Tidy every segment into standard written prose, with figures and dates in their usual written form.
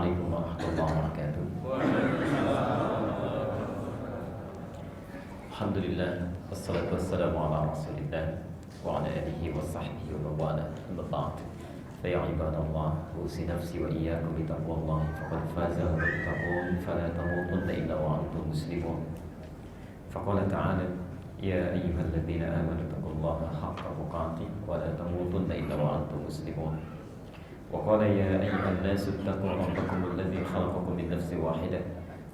Assalamualaikum warahmatullahi wabarakatuh. Alhamdulillah, wassalatu wassalamu ala rasulillah wa ala alihi wa sahbihi wa wala. Amma ba'd. Fa ya ibadallah, usi nafsi wa iyyakum bi taqwallah faqad faza al-muttaqun fala tamutunna illa wa antum muslimun. Faqala ta'ala ya ayyuhalladzina amanu taqullaha haqqa tuqatih wa la tamutunna illa wa antum muslimun. وقال يا أيها الناس اتقوا ربكم الذي خلقكم من نفس واحدة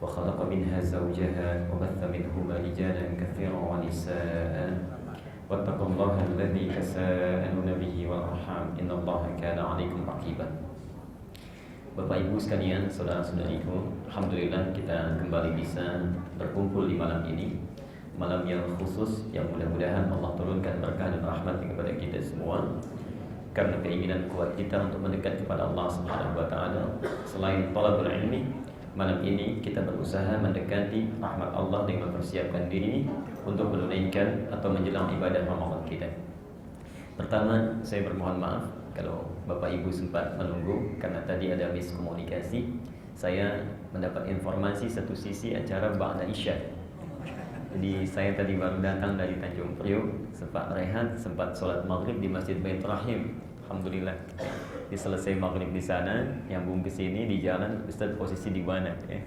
وخلق منها زوجها وبث منهما رجالا كثيرا ونساء واتقوا الله الذي تساءلون به والأرحام إن الله كان عليكم رقيبا. Bapak Ibu sekalian, saudara-saudariku, alhamdulillah kita kembali bisa berkumpul di malam ini, malam yang khusus yang mudah-mudahan Allah turunkan berkah dan rahmat kepada kita semua. Karena keinginan kuat kita untuk mendekat kepada Allah Subhanahu wa taala, selain thalabul ilmi, malam ini kita berusaha mendekati rahmat Allah dengan mempersiapkan diri untuk menunaikan atau menjelang ibadah Ramadan kita. Pertama, saya bermohon maaf kalau Bapak Ibu sempat menunggu karena tadi ada miskomunikasi. Saya mendapat informasi satu sisi acara ba'da Isya. Jadi saya tadi baru datang dari Tanjung Priok, sempat rehat, sempat sholat maghrib di Masjid Bait Rahim. Alhamdulillah. Di selesai maghrib di sana, nyambung ke sini di jalan, Ustaz posisi di mana? Ya.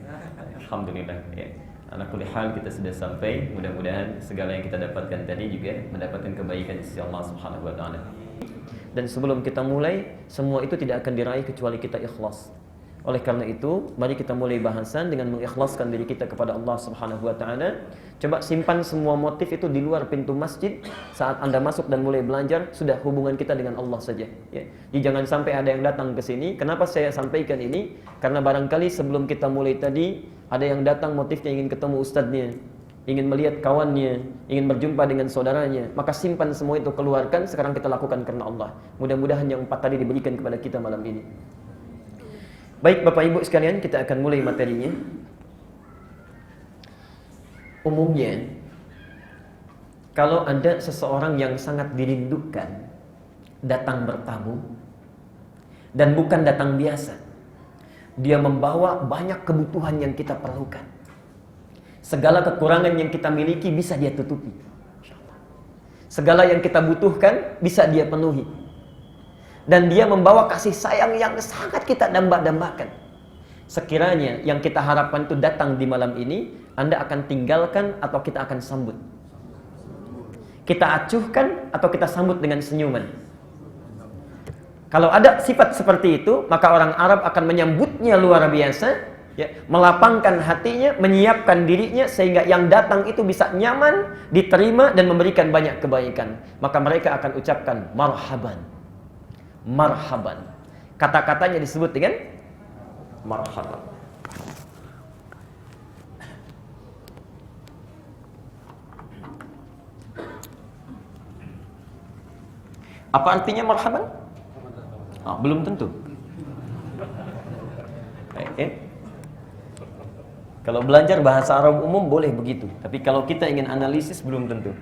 Alhamdulillah. Ya. Ala kulli hal kita sudah sampai. Mudah-mudahan segala yang kita dapatkan tadi juga mendapatkan kebaikan di sisi Allah Subhanahu wa taala. Dan sebelum kita mulai, semua itu tidak akan diraih kecuali kita ikhlas. Oleh karena itu, mari kita mulai bahasan dengan mengikhlaskan diri kita kepada Allah Subhanahu wa taala. Coba simpan semua motif itu di luar pintu masjid. Saat Anda masuk dan mulai belajar, sudah hubungan kita dengan Allah saja, ya. Jadi jangan sampai ada yang datang ke sini. Kenapa saya sampaikan ini? Karena barangkali sebelum kita mulai tadi, ada yang datang motifnya ingin ketemu ustadznya, ingin melihat kawannya, ingin berjumpa dengan saudaranya. Maka simpan semua itu, keluarkan. Sekarang kita lakukan karena Allah. Mudah-mudahan yang 4 tadi diberikan kepada kita malam ini. Baik Bapak Ibu sekalian, kita akan mulai materinya. Umumnya, kalau ada seseorang yang sangat dirindukan datang bertamu, dan bukan datang biasa, dia membawa banyak kebutuhan yang kita perlukan. Segala kekurangan yang kita miliki bisa dia tutupi. Segala yang kita butuhkan bisa dia penuhi. Dan dia membawa kasih sayang yang sangat kita damba-dambakan. Sekiranya yang kita harapkan itu datang di malam ini, Anda akan tinggalkan atau kita akan sambut? Kita acuhkan atau kita sambut dengan senyuman? Kalau ada sifat seperti itu, maka orang Arab akan menyambutnya luar biasa, ya, melapangkan hatinya, menyiapkan dirinya sehingga yang datang itu bisa nyaman, diterima dan memberikan banyak kebaikan. Maka mereka akan ucapkan marhaban. Marhaban. Kata-katanya disebut dengan marhaban. Apa artinya marhaban? Belum tentu. Kalau belajar bahasa Arab umum boleh begitu, tapi kalau kita ingin analisis belum tentu.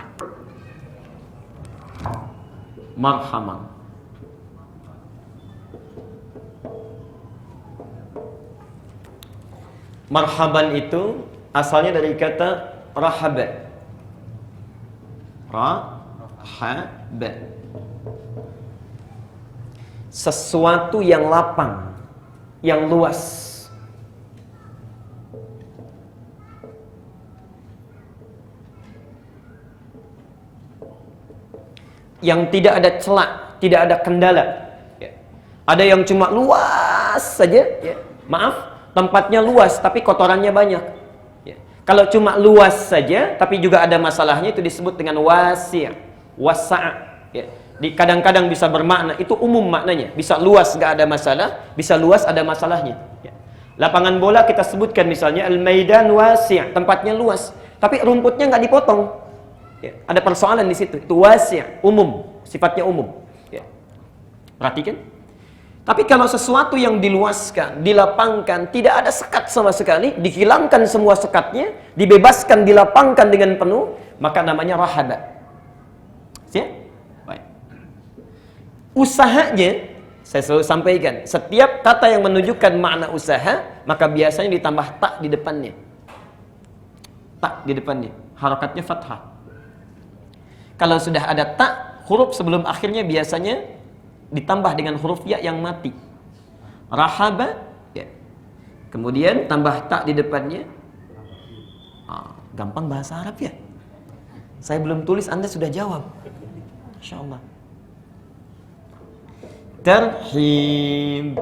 Marhaban. Marhaban itu asalnya dari kata rahaba. Rahaba. Sesuatu yang lapang, yang luas. Yang tidak ada celak, tidak ada kendala. Ya. Ada yang cuma luas saja, ya. Maaf, tempatnya luas tapi kotorannya banyak. Ya. Kalau cuma luas saja tapi juga ada masalahnya, itu disebut dengan wasi', wasa'. Ya. Kadang-kadang bisa bermakna, itu umum maknanya. Bisa luas gak ada masalah, bisa luas ada masalahnya. Ya. Lapangan bola kita sebutkan misalnya al-maidan wasi', tempatnya luas, tapi rumputnya nggak dipotong. Ya. Ada persoalan di situ. Itu wasi', umum, sifatnya umum. Ya. Perhatikan. Tapi kalau sesuatu yang diluaskan, dilapangkan, tidak ada sekat sama sekali, dihilangkan semua sekatnya, dibebaskan, dilapangkan dengan penuh, maka namanya rahaba. Ya? Baik. Usahanya Saya selalu sampaikan, setiap kata yang menunjukkan makna usaha, maka biasanya ditambah tak di depannya. Tak di depannya, harakatnya fathah. Kalau sudah ada tak, huruf sebelum akhirnya biasanya ditambah dengan huruf ya yang mati. Rahaba, ya. Kemudian tambah tak di depannya. Gampang bahasa Arab ya. Saya belum tulis, Anda sudah jawab. Insya Allah. Tarhib.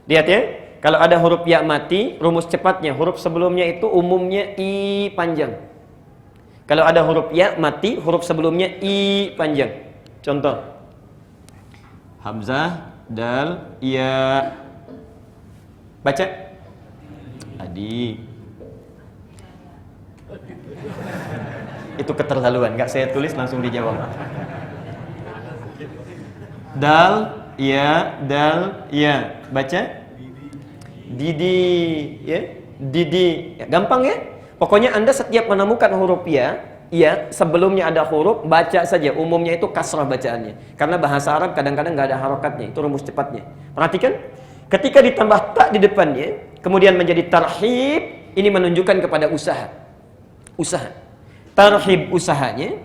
Lihat ya, kalau ada huruf ya mati, rumus cepatnya huruf sebelumnya itu umumnya i panjang. Kalau ada huruf ya mati, huruf sebelumnya i panjang. Contoh, hamzah, dal, ya. Baca. Adi. Itu keterlaluan, nggak saya tulis langsung dijawab. Dal, ya. Baca. Didi, ya. Didi. Ya, gampang ya? Pokoknya Anda setiap menemukan huruf ya, sebelumnya ada huruf, baca saja. Umumnya itu kasrah bacaannya. Karena bahasa Arab kadang-kadang nggak ada harokatnya. Itu rumus cepatnya. Perhatikan. Ketika ditambah tak di depannya, kemudian menjadi tarhib, ini menunjukkan kepada usaha. Usaha. Tarhib usahanya.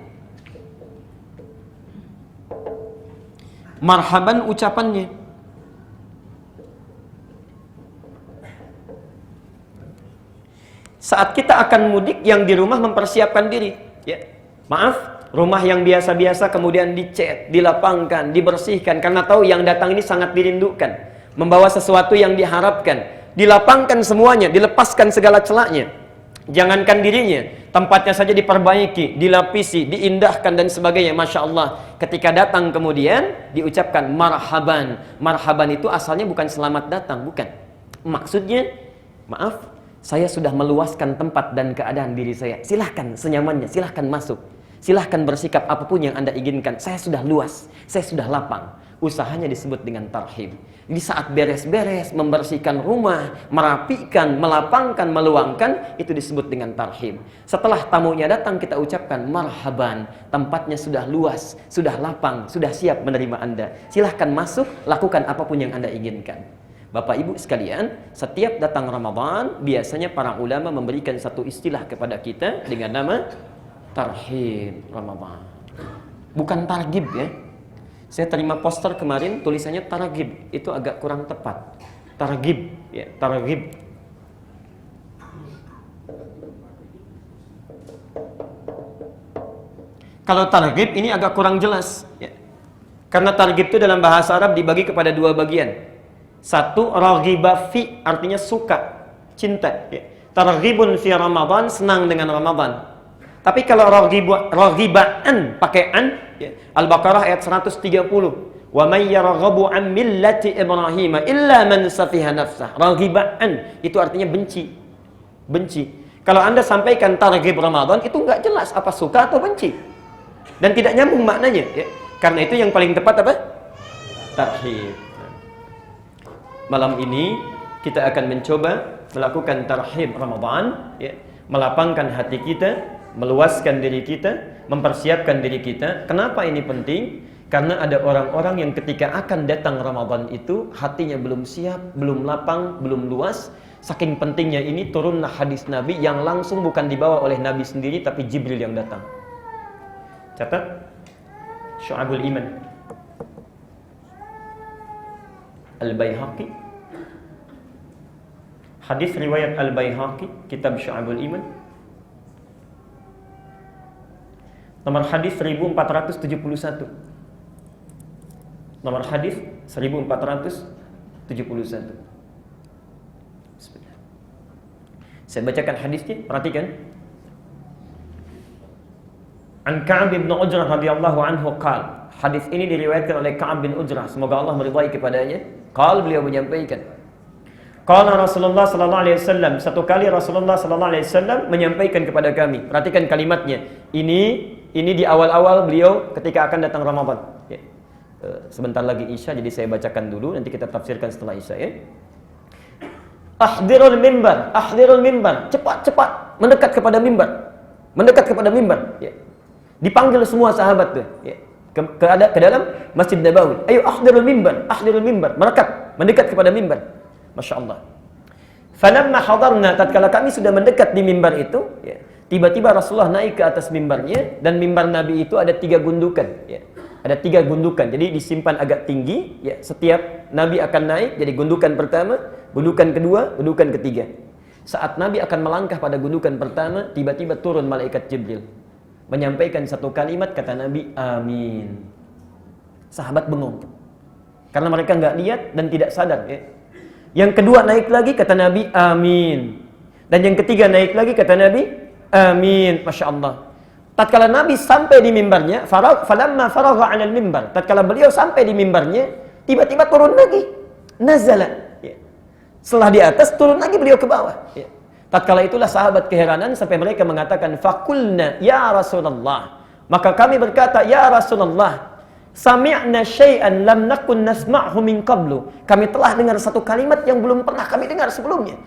Marhaban ucapannya. Saat kita akan mudik, yang di rumah mempersiapkan diri, ya. Maaf, rumah yang biasa-biasa kemudian dicat, dilapangkan, dibersihkan karena tahu yang datang ini sangat dirindukan, membawa sesuatu yang diharapkan, dilapangkan semuanya, dilepaskan segala celaknya. Jangankan dirinya, tempatnya saja diperbaiki, dilapisi, diindahkan dan sebagainya. Masya Allah. Ketika datang kemudian diucapkan marhaban. Marhaban itu asalnya bukan selamat datang, bukan. Maksudnya, maaf, saya sudah meluaskan tempat dan keadaan diri saya. Silahkan senyamannya, silahkan masuk. Silahkan bersikap apapun yang Anda inginkan. Saya sudah luas, saya sudah lapang. Usahanya disebut dengan tarhib. Di saat beres-beres, membersihkan rumah, merapikan, melapangkan, meluangkan, itu disebut dengan tarhib. Setelah tamunya datang, kita ucapkan marhaban. Tempatnya sudah luas, sudah lapang, sudah siap menerima Anda. Silahkan masuk, lakukan apapun yang Anda inginkan. Bapak Ibu sekalian, setiap datang Ramadan, biasanya para ulama memberikan satu istilah kepada kita dengan nama tarhib Ramadan. Bukan targib ya. Saya terima poster kemarin tulisannya targhib, itu agak kurang tepat. Targhib, ya, targhib. Kalau targhib ini agak kurang jelas, ya. Karena targhib itu dalam bahasa Arab dibagi kepada dua bagian. Satu, raghiba fi, artinya suka, cinta, ya. Targhibun fi Ramadan, senang dengan Ramadan. Tapi kalau raghibaan pakai an, ya. Al-Baqarah ayat 130. Wa may yarghabu an millati Ibrahim illa man safiha nafsah. Raghibaan itu artinya benci. Benci. Kalau Anda sampaikan targhib Ramadan itu enggak jelas apa suka atau benci. Dan tidak nyambung maknanya, ya. Karena itu yang paling tepat apa? Tarhib. Malam ini kita akan mencoba melakukan tarhib Ramadan, ya. Melapangkan hati kita, meluaskan diri kita, mempersiapkan diri kita. Kenapa ini penting? Karena ada orang-orang yang ketika akan datang Ramadan itu hatinya belum siap, belum lapang, belum luas. Saking pentingnya ini turunlah hadis Nabi yang langsung bukan dibawa oleh Nabi sendiri tapi Jibril yang datang. Catat Syu'abul Iman Al-Baihaqi, hadis riwayat Al-Baihaqi, kitab Syu'abul Iman, nomor hadis 1471. Nomor hadis 1471. Bismillah. Saya bacakan hadisnya, perhatikan. An Ka'ab bin Ujrah radhiyallahu anhu qala. Hadis ini diriwayatkan oleh Ka'ab bin Ujrah, semoga Allah meridai kepadanya. Qala, beliau menyampaikan. Qala Rasulullah sallallahu alaihi wasallam, satu kali Rasulullah sallallahu alaihi wasallam menyampaikan kepada kami. Perhatikan kalimatnya. Ini di awal-awal beliau ketika akan datang Ramadan, ya. Sebentar lagi Isya, jadi saya bacakan dulu, nanti kita tafsirkan setelah Isya, ya. Ahdirul mimbar, cepat-cepat mendekat kepada mimbar. Mendekat kepada mimbar, ya. Dipanggil semua sahabat tuh, ya. ke dalam Masjid Nabawi. Ayo ahdirul mimbar, mendekat kepada mimbar. Masya Allah. Falamma hadarna, tatkala kami sudah mendekat di mimbar itu, ya, tiba-tiba Rasulullah naik ke atas mimbarnya, dan mimbar Nabi itu ada 3 gundukan. Ya. Ada 3 gundukan, jadi disimpan agak tinggi. Ya. Setiap Nabi akan naik, jadi gundukan pertama, gundukan kedua, gundukan ketiga. Saat Nabi akan melangkah pada gundukan pertama, tiba-tiba turun malaikat Jibril, menyampaikan satu kalimat, kata Nabi, amin. Sahabat bengong, karena mereka nggak lihat dan tidak sadar. Ya. Yang kedua naik lagi, kata Nabi, amin. Dan yang ketiga naik lagi, kata Nabi, amin. Masya Allah. Tatkala Nabi sampai di mimbarnya, falamma faragha 'alal mimbar, tatkala beliau sampai di mimbarnya, tiba-tiba turun lagi, nazala. Ya. Setelah di atas, turun lagi beliau ke bawah. Ya. Tatkala itulah sahabat keheranan sampai mereka mengatakan, faqulna ya Rasulullah. Maka kami berkata, ya Rasulullah, sami'na syai'an lam nakun nasma'hu min qablu. Kami telah dengar satu kalimat yang belum pernah kami dengar sebelumnya.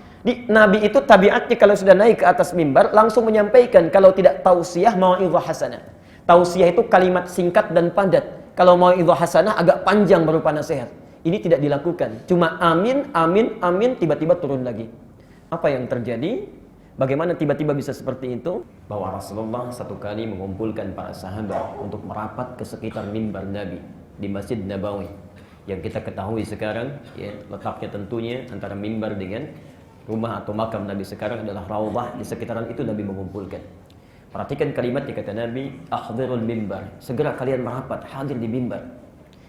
Nabi itu tabiatnya kalau sudah naik ke atas mimbar langsung menyampaikan, kalau tidak tausiah, mau'izah hasanah. Tausiah itu kalimat singkat dan padat. Kalau mau'izah hasanah agak panjang berupa nasihat. Ini tidak dilakukan. Cuma amin, amin, amin, tiba-tiba turun lagi. Apa yang terjadi? Bagaimana tiba-tiba bisa seperti itu? Bahwa Rasulullah satu kali mengumpulkan para sahabat untuk merapat ke sekitar mimbar Nabi di Masjid Nabawi. Yang kita ketahui sekarang, ya, letaknya tentunya antara mimbar dengan rumah atau makam Nabi sekarang adalah raudhah. Di sekitaran itu Nabi mengumpulkan. Perhatikan kalimat yang kata Nabi, ahdirul mimbar. Segera kalian merapat, hadir di mimbar.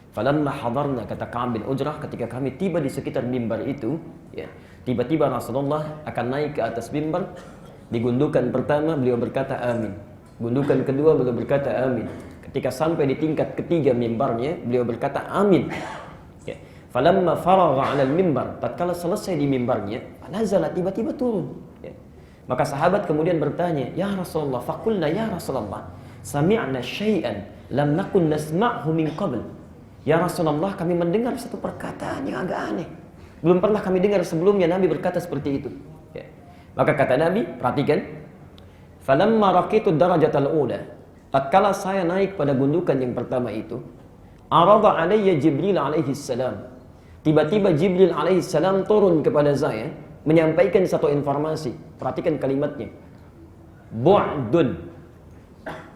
Falamma hadarna, kata Ka'ab bin Ujrah, ketika kami tiba di sekitar mimbar itu, ya, tiba-tiba Rasulullah akan naik ke atas mimbar. Di gundukan pertama beliau berkata amin. Gundukan kedua beliau berkata amin. Ketika sampai di tingkat ketiga mimbarnya, beliau berkata amin. Ya. Falamma faragha 'alal mimbar, tatkala selesai di mimbarnya, nazala, tiba-tiba turun. Ya. Maka sahabat kemudian bertanya, ya Rasulullah, faqulna ya Rasulullah, sami'na syai'an lam nakun nasma'hu min qabl. Ya Rasulullah, kami mendengar satu perkataan yang agak aneh. Belum pernah kami dengar sebelumnya Nabi berkata seperti itu. Ya. Maka kata Nabi, perhatikan, falamma raqitu darajatal ula, tatkala saya naik pada gundukan yang pertama itu, arada alayya Jibril alaihi salam. Tiba-tiba Jibril alaihi salam turun kepada saya, menyampaikan satu informasi. Perhatikan kalimatnya. Bu'dun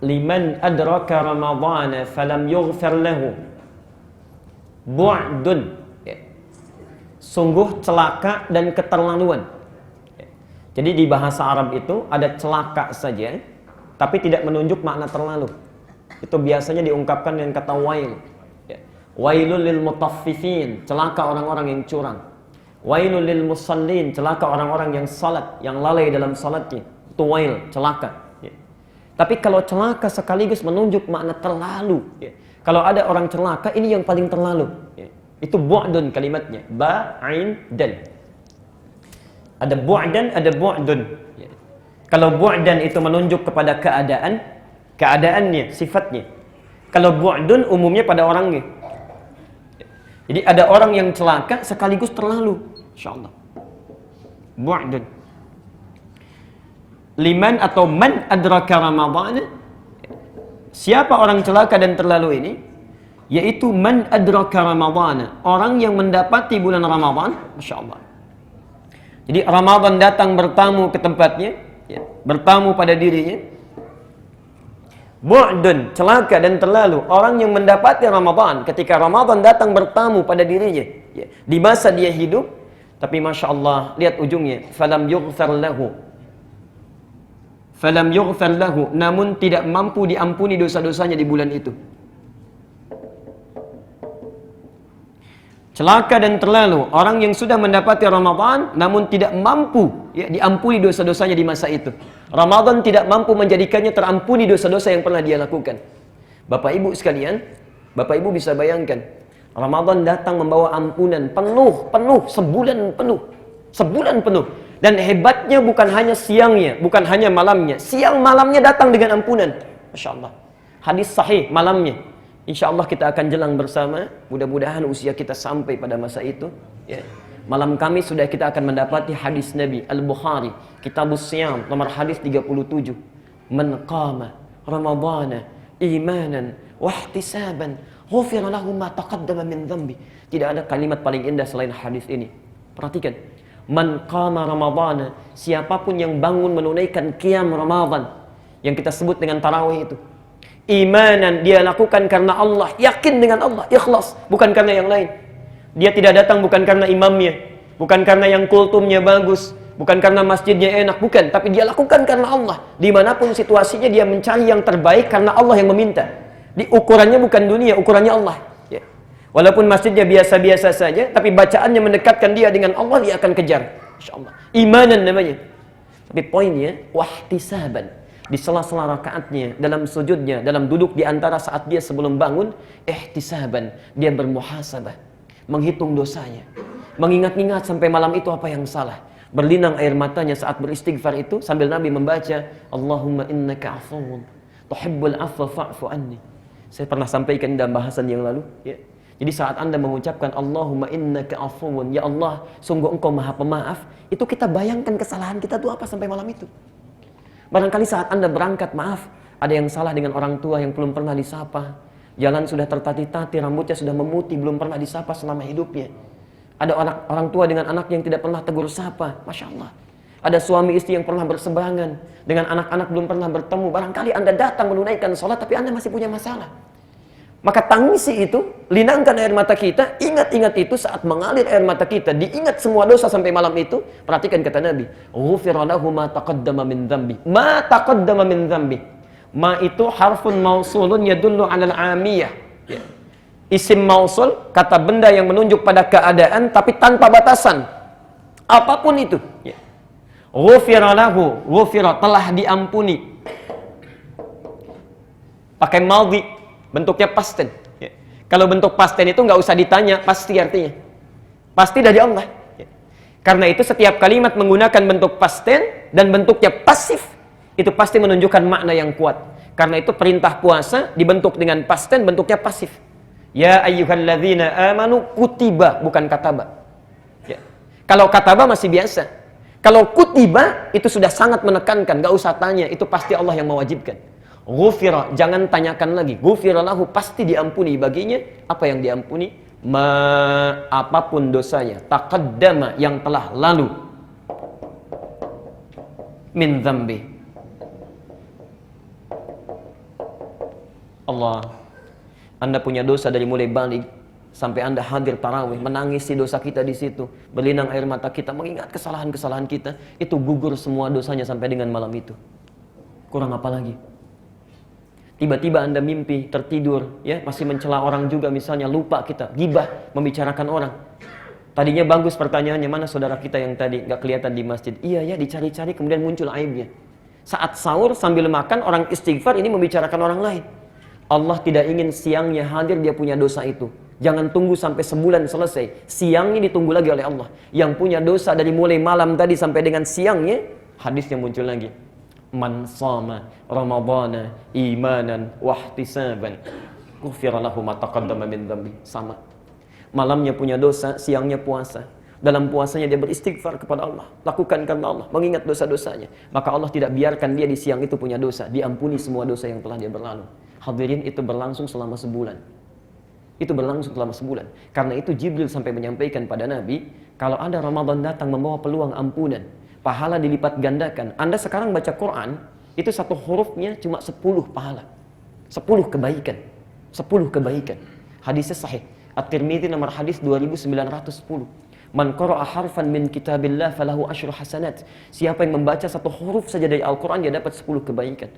liman adraka ramadhana falam yughfar lahu. Bu'dun, ya. Sungguh celaka dan keterlaluan. Ya. Jadi di bahasa Arab itu ada celaka saja, tapi tidak menunjuk makna terlalu. Itu biasanya diungkapkan dengan kata wail. Ya. Wailul lil mutaffifin, celaka orang-orang yang curang. Wailul lil musallin, celaka orang-orang yang salat, yang lalai dalam salatnya. Itu wail, celaka. Ya. Tapi kalau celaka sekaligus menunjuk makna terlalu, ya. Kalau ada orang celaka, ini yang paling terlalu. Ya. Itu bu'dun kalimatnya. Ba'in dan. Ada bu'dan, ada bu'dun. Ya. Kalau bu'dan itu menunjuk kepada keadaan, keadaannya, sifatnya. Kalau bu'dun umumnya pada orangnya. Ya. Jadi ada orang yang celaka sekaligus terlalu. InsyaAllah. Bu'dun. Liman atau man adraka Ramadhan. Siapa orang celaka dan terlalu ini? Yaitu man adraka Ramadhan, orang yang mendapati bulan Ramadhan. Masya Allah. Jadi Ramadhan datang bertamu ke tempatnya, ya, bertamu pada dirinya. Bu'dun, celaka dan terlalu, orang yang mendapati Ramadhan ketika Ramadhan datang bertamu pada dirinya, ya, di masa dia hidup. Tapi Masya Allah, lihat ujungnya, falam yughfar lahu. Falam yughfar lahu, namun tidak mampu diampuni dosa-dosanya di bulan itu. Celaka dan terlalu, orang yang sudah mendapati Ramadan namun tidak mampu, ya, diampuni dosa-dosanya di masa itu. Ramadan tidak mampu menjadikannya terampuni dosa-dosa yang pernah dia lakukan. Bapak Ibu sekalian, Bapak Ibu bisa bayangkan, Ramadan datang membawa ampunan penuh, sebulan penuh. Dan hebatnya bukan hanya siangnya, bukan hanya malamnya. Siang malamnya datang dengan ampunan. Masya Allah. Hadis sahih malamnya. Insya Allah kita akan jelang bersama. Mudah-mudahan usia kita sampai pada masa itu. Ya. Malam Kamis sudah kita akan mendapati hadis Nabi Al-Bukhari. Kitabus Siyam, nomor hadis 37. Man qama Ramadana imanan wahtisaban ghufira lahu ma taqaddama min dhanbi. Tidak ada kalimat paling indah selain hadis ini. Perhatikan, man qama ramadhana, siapapun yang bangun menunaikan qiyam Ramadan yang kita sebut dengan tarawih itu, imanan, dia lakukan karena Allah, yakin dengan Allah, ikhlas, bukan karena yang lain. Dia tidak datang bukan karena imamnya, bukan karena yang kultumnya bagus, bukan karena masjidnya enak, bukan. Tapi dia lakukan karena Allah. Dimanapun situasinya dia mencari yang terbaik karena Allah yang meminta. Di ukurannya bukan dunia, ukurannya Allah. Ya. Walaupun masjidnya biasa-biasa saja, tapi bacaannya mendekatkan dia dengan Allah, dia akan kejar. Insya Allah. Imanan namanya. Tapi poinnya, wahtisaban. Di sela-sela rakaatnya, dalam sujudnya, dalam duduk di antara saat dia sebelum bangun, ihtisaban, dia bermuhasabah, menghitung dosanya, mengingat-ingat sampai malam itu apa yang salah, berlinang air matanya saat beristighfar itu sambil Nabi membaca Allahumma innaka afuwun tuhibbul afwa fa'fu anni. Saya pernah sampaikan dalam bahasan yang lalu, ya. Jadi saat Anda mengucapkan Allahumma innaka afuwun, ya Allah, sungguh Engkau Maha Pemaaf, itu kita bayangkan kesalahan kita itu apa sampai malam itu. Barangkali saat Anda berangkat, maaf, ada yang salah dengan orang tua yang belum pernah disapa. Jalan sudah tertati-tati, rambutnya sudah memutih, belum pernah disapa selama hidupnya. Ada orang tua dengan anak yang tidak pernah tegur sapa, Masya Allah. Ada suami istri yang pernah berseberangan, dengan anak-anak belum pernah bertemu. Barangkali Anda datang menunaikan sholat, tapi Anda masih punya masalah. Maka tangisi itu, linangkan air mata kita, ingat-ingat itu saat mengalir air mata kita, diingat semua dosa sampai malam itu. Perhatikan kata Nabi, ghufira lahu ma taqaddama min dhanbi. Ma taqaddama min dhanbi. Ma itu harfun mausulun yadullu 'alal 'amiyah. Ya. Isim mausul, kata benda yang menunjuk pada keadaan tapi tanpa batasan. Apapun itu. Ya. Ghufira lahu, ghufira, telah diampuni. Pakai madhi, bentuknya past tense. Ya. Kalau bentuk past tense itu nggak usah ditanya, pasti artinya. Pasti dari Allah. Ya. Karena itu setiap kalimat menggunakan bentuk past tense dan bentuknya pasif, itu pasti menunjukkan makna yang kuat. Karena itu perintah puasa dibentuk dengan past tense, bentuknya pasif. Ya ayyuhalladzina amanu kutiba, bukan kataba. Ya. Kalau kataba masih biasa. Kalau kutiba itu sudah sangat menekankan, nggak usah tanya, itu pasti Allah yang mewajibkan. Ghufira, jangan tanyakan lagi. Ghufira lahu, pasti diampuni baginya. Apa yang diampuni? Apapun dosanya. Taqaddama, yang telah lalu. Min dzambi. Allah, Anda punya dosa dari mulai balik sampai Anda hadir tarawih, menangisi dosa kita di situ, berlinang air mata kita, mengingat kesalahan-kesalahan kita, itu gugur semua dosanya sampai dengan malam itu. Kurang apa lagi? Tiba-tiba Anda mimpi, tertidur, ya, masih mencela orang juga misalnya, lupa kita, gibah, membicarakan orang. Tadinya bagus pertanyaannya, mana saudara kita yang tadi nggak kelihatan di masjid? Iya ya, dicari-cari kemudian muncul aibnya. Saat sahur sambil makan, orang istighfar, ini membicarakan orang lain. Allah tidak ingin siangnya hadir dia punya dosa itu. Jangan tunggu sampai sebulan selesai. Siangnya ditunggu lagi oleh Allah. Yang punya dosa dari mulai malam tadi sampai dengan siangnya, hadisnya muncul lagi. Man shama ramadhana imanan wahtisaban ghufira lahu ma taqaddama min dhanbi. Sama. Malamnya punya dosa, siangnya puasa. Dalam puasanya dia beristighfar kepada Allah, lakukan karena Allah, mengingat dosa-dosanya. Maka Allah tidak biarkan dia di siang itu punya dosa, diampuni semua dosa yang telah dia berlalu. Hadirin, itu berlangsung selama sebulan. Itu berlangsung selama sebulan. Karena itu Jibril sampai menyampaikan pada Nabi, kalau ada Ramadan datang membawa peluang ampunan, pahala dilipat gandakan. Anda sekarang baca Quran, itu satu hurufnya cuma 10 pahala. 10 kebaikan. 10 kebaikan. Hadisnya sahih. At-Tirmidzi nomor hadis 2910. Man qara'a harfan min kitabillah falahu asyru hasanat. Siapa yang membaca satu huruf saja dari Al-Quran, dia dapat 10 kebaikan.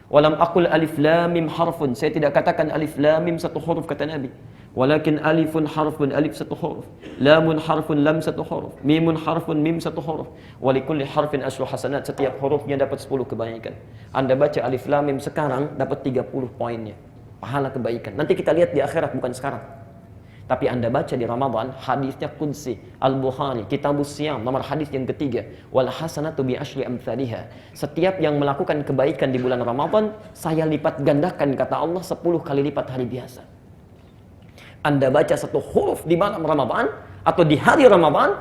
Walam aqul alif lam mim harfun. Saya tidak katakan alif lam mim satu huruf, kata Nabi. Walakin alifun harfun, alif satu huruf. Lamun harfun, lam satu huruf. Mimun harfun, mim satu huruf. Walikulli harfin asyru hasanat. Setiap hurufnya dapat 10 kebaikan. Anda baca alif lam mim sekarang, dapat 30 poinnya. Pahala kebaikan. Nanti kita lihat di akhirat, bukan sekarang. Tapi Anda baca di Ramadan, hadisnya Qudsi, Al-Bukhari, Kitabus Siyam, nomor hadis yang ketiga. Wal hasanatu bi asyri amthaliha. Setiap yang melakukan kebaikan di bulan Ramadan, saya lipat gandakan, kata Allah, 10 kali lipat hari biasa. Anda baca satu huruf di malam Ramadan, atau di hari Ramadan,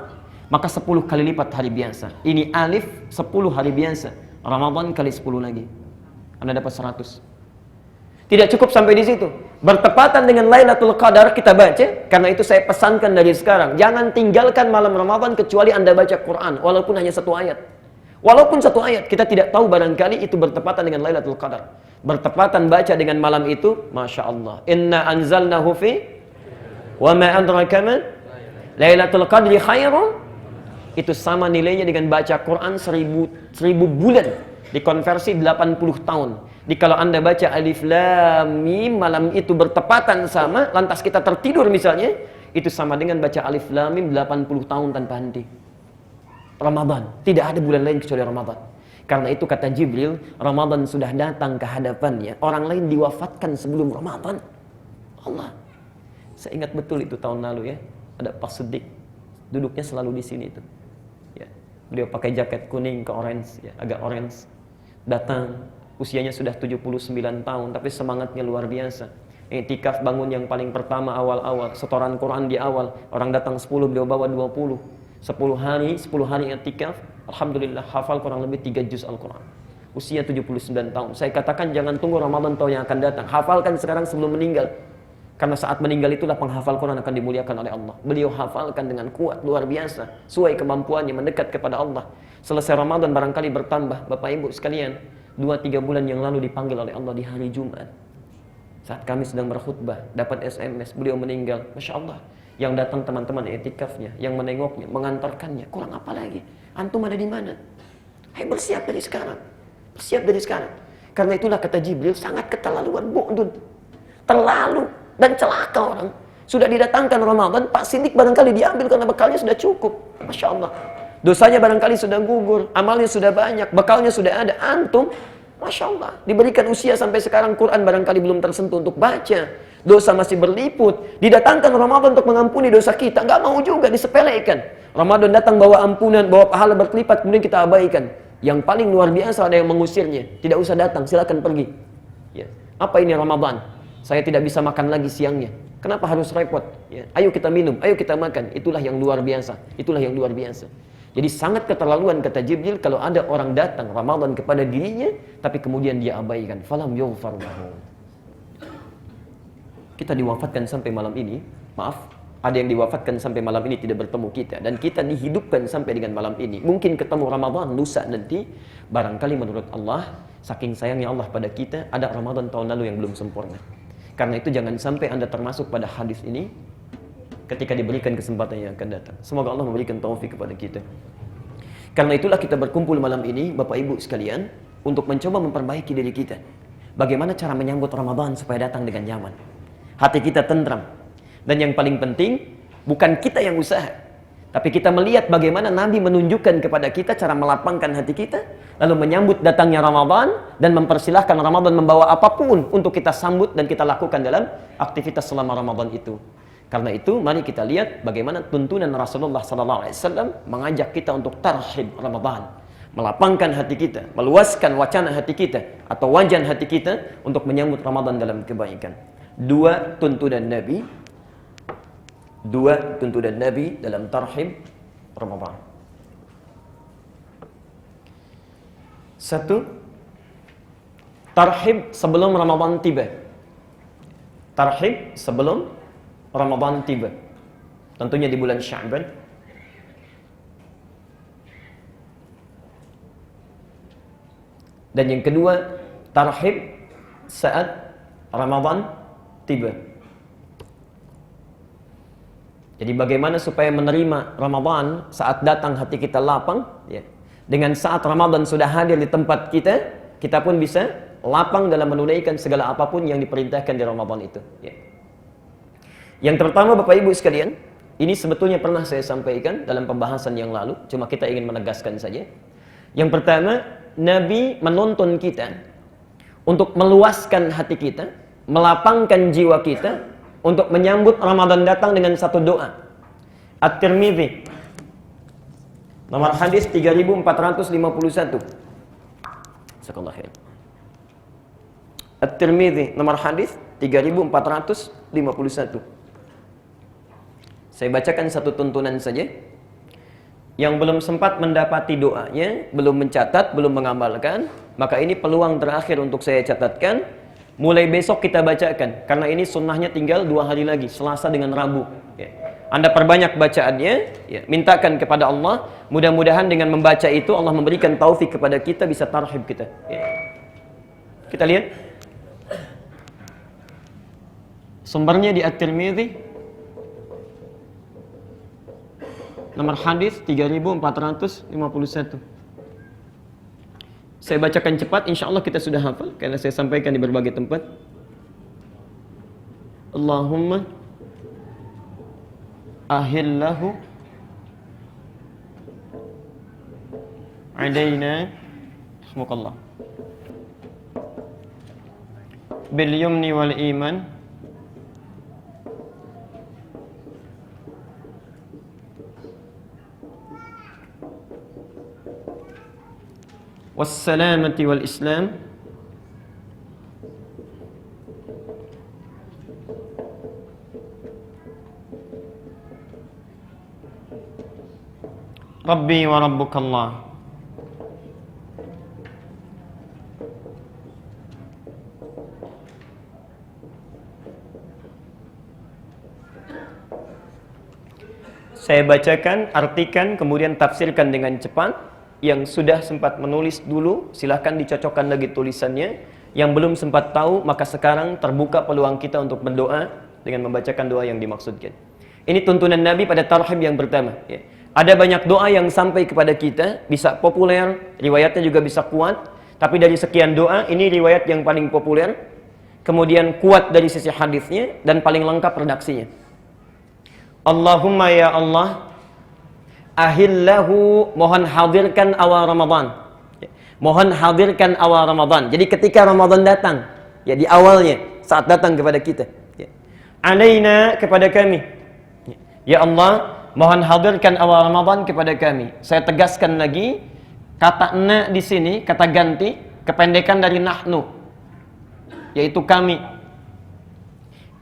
maka 10 kali lipat hari biasa. Ini alif, 10 hari biasa. Ramadan kali 10 lagi. Anda dapat 100. Tidak cukup sampai di situ. Bertepatan dengan Lailatul Qadar kita baca, karena itu saya pesankan dari sekarang, jangan tinggalkan malam Ramadan kecuali Anda baca Quran, walaupun hanya satu ayat. Walaupun satu ayat, kita tidak tahu barangkali itu bertepatan dengan Lailatul Qadar. Bertepatan baca dengan malam itu, Masya Allah. Inna anzalnahu fi wa ma adraka ma Lailatul Qadri khairun. Itu sama nilainya dengan baca Quran 1000 bulan. Dikonversi 80 tahun. Jadi kalau Anda baca Alif Lam Mim, malam itu bertepatan sama, lantas kita tertidur misalnya, itu sama dengan baca Alif Lam Mim 80 tahun tanpa henti. Ramadan, tidak ada bulan lain kecuali Ramadan. Karena itu kata Jibril, Ramadan sudah datang ke hadapannya. Orang lain diwafatkan sebelum Ramadan. Allah. Saya ingat betul itu tahun lalu ya. Ada Pak Siddiq, duduknya selalu di sini itu. Ya. Beliau pakai jaket kuning ke orange, ya, agak orange. Datang, usianya sudah 79 tahun, tapi semangatnya luar biasa. Iktikaf bangun yang paling pertama awal-awal, setoran Quran di awal. Orang datang 10, beliau bawa 20. 10 hari i'tikaf, alhamdulillah hafal kurang lebih 3 juz Al-Quran. Usia 79 tahun. Saya katakan jangan tunggu Ramadan tahun yang akan datang. Hafalkan sekarang sebelum meninggal. Karena saat meninggal itulah penghafal Quran akan dimuliakan oleh Allah. Beliau hafalkan dengan kuat, luar biasa. Sesuai kemampuannya, mendekat kepada Allah. Selesai Ramadan barangkali bertambah. Bapak Ibu sekalian, 2-3 bulan yang lalu dipanggil oleh Allah di hari Jumat. Saat kami sedang berkhutbah, dapat SMS, beliau meninggal. Masya Allah. Yang datang teman-teman i'tikafnya, yang menengoknya, mengantarkannya, kurang apa lagi? Antum ada di mana? Hai, bersiap dari sekarang. Bersiap dari sekarang. Karena itulah kata Jibril, sangat keterlaluan, bu'dun. Terlalu dan celaka orang. Sudah didatangkan Ramadan, Pak Siddiq barangkali diambil karena bekalnya sudah cukup. Masya Allah. Dosanya barangkali sudah gugur, amalnya sudah banyak, bekalnya sudah ada. Antum, Masya Allah, diberikan usia sampai sekarang Quran barangkali belum tersentuh untuk baca. Dosa masih berliput. Didatangkan Ramadan untuk mengampuni dosa kita. Nggak mau juga, disepelekan. Ramadan datang bawa ampunan, bawa pahala berlipat, kemudian kita abaikan. Yang paling luar biasa ada yang mengusirnya. Tidak usah datang, silakan pergi. Ya. Apa ini Ramadan? Saya tidak bisa makan lagi siangnya. Kenapa harus repot? Ya. Ayo kita minum, ayo kita makan. Itulah yang luar biasa. Itulah yang luar biasa. Jadi sangat keterlaluan kata Jibril kalau ada orang datang Ramadan kepada dirinya, tapi kemudian dia abaikan. Falam yughfar lahu. Kita diwafatkan sampai malam ini, maaf, ada yang diwafatkan sampai malam ini tidak bertemu kita, dan kita dihidupkan sampai dengan malam ini. Mungkin ketemu Ramadan lusa nanti, barangkali menurut Allah, saking sayangnya Allah pada kita, ada Ramadan tahun lalu yang belum sempurna. Karena itu jangan sampai Anda termasuk pada hadis ini ketika diberikan kesempatan yang akan datang. Semoga Allah memberikan taufik kepada kita. Karena itulah kita berkumpul malam ini, Bapak Ibu sekalian, untuk mencoba memperbaiki diri kita. Bagaimana cara menyambut Ramadan supaya datang dengan nyaman. Hati kita tentram. Dan yang paling penting, bukan kita yang usaha, tapi kita melihat bagaimana Nabi menunjukkan kepada kita cara melapangkan hati kita, lalu menyambut datangnya Ramadan, dan mempersilahkan Ramadan membawa apapun untuk kita sambut dan kita lakukan dalam aktivitas selama Ramadan itu. Karena itu, mari kita lihat bagaimana tuntunan Rasulullah SAW mengajak kita untuk tarhib Ramadan. Melapangkan hati kita, meluaskan wacana hati kita, atau wajan hati kita untuk menyambut Ramadan dalam kebaikan. Dua tuntunan Nabi dalam tarhib Ramadan. Satu, tarhib sebelum Ramadan tiba. Tarhib sebelum Ramadan tiba. Tentunya di bulan Sya'ban. Dan yang kedua, tarhib saat Ramadan tiba. Jadi bagaimana supaya menerima Ramadan saat datang hati kita lapang, ya. Dengan saat Ramadan sudah hadir di tempat kita, kita pun bisa lapang dalam menunaikan segala apapun yang diperintahkan di Ramadan itu, ya. Yang pertama Bapak Ibu sekalian, ini sebetulnya pernah saya sampaikan dalam pembahasan yang lalu, cuma kita ingin menegaskan saja. Yang pertama, Nabi menuntun kita untuk meluaskan hati kita, melapangkan jiwa kita untuk menyambut Ramadan datang dengan satu doa. At-Tirmidzi nomor hadis 3451. Jazakallahu khair. At-Tirmidzi nomor hadis 3451. Saya bacakan satu tuntunan saja. Yang belum sempat mendapati doanya, belum mencatat, belum mengamalkan, maka ini peluang terakhir untuk saya catatkan. Mulai besok kita bacakan, karena ini sunnahnya tinggal 2 hari lagi, Selasa dengan Rabu. Ya. Anda perbanyak bacaannya, ya. Mintakan kepada Allah, mudah-mudahan dengan membaca itu Allah memberikan taufik kepada kita, bisa tarhib kita. Ya. Kita lihat. Sumbernya di At-Tirmidzi, nomor hadis 3451. Saya bacakan cepat, insya Allah kita sudah hafal karena saya sampaikan di berbagai tempat. Allahumma ahillahu alaina rahmukallah bil yumni wal iman wassalamati wal islam Rabbi wa Rabbukallah. Saya bacakan, artikan, kemudian tafsirkan dengan cepat. Yang sudah sempat menulis dulu, silahkan dicocokkan lagi tulisannya. Yang belum sempat tahu, maka sekarang terbuka peluang kita untuk berdoa dengan membacakan doa yang dimaksudkan. Ini tuntunan Nabi pada tarhib yang pertama. Ya. Ada banyak doa yang sampai kepada kita, bisa populer, riwayatnya juga bisa kuat. Tapi dari sekian doa, ini riwayat yang paling populer. Kemudian kuat dari sisi hadisnya dan paling lengkap redaksinya. Allahumma ya Allah, ahillahu, mohon hadirkan awal Ramadan. Mohon hadirkan awal Ramadan. Jadi ketika Ramadan datang, ya di awalnya, saat datang kepada kita. Ya. Alaina, kepada kami. Ya Allah, mohon hadirkan awal Ramadan kepada kami. Saya tegaskan lagi, kata na di sini, kata ganti, kependekan dari nahnu, yaitu kami.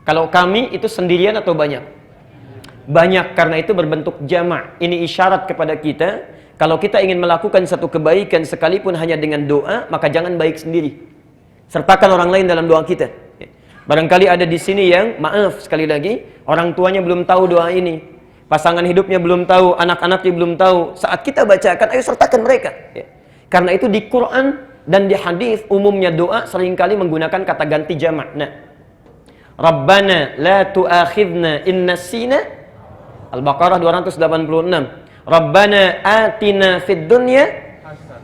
Kalau kami itu sendirian atau banyak? Banyak, karena itu berbentuk jamak. Ini isyarat kepada kita, kalau kita ingin melakukan satu kebaikan sekalipun hanya dengan doa, maka jangan baik sendiri. Sertakan orang lain dalam doa kita. Barangkali ada di sini yang, maaf sekali lagi, orang tuanya belum tahu doa ini, pasangan hidupnya belum tahu, anak-anaknya belum tahu. Saat kita bacakan, ayo sertakan mereka. Karena itu di Quran dan di hadis umumnya doa seringkali menggunakan kata ganti jamak. Nah, Rabbana la tu'akhidna in nasina, Al-Baqarah 286. Rabbana atina fid dunya,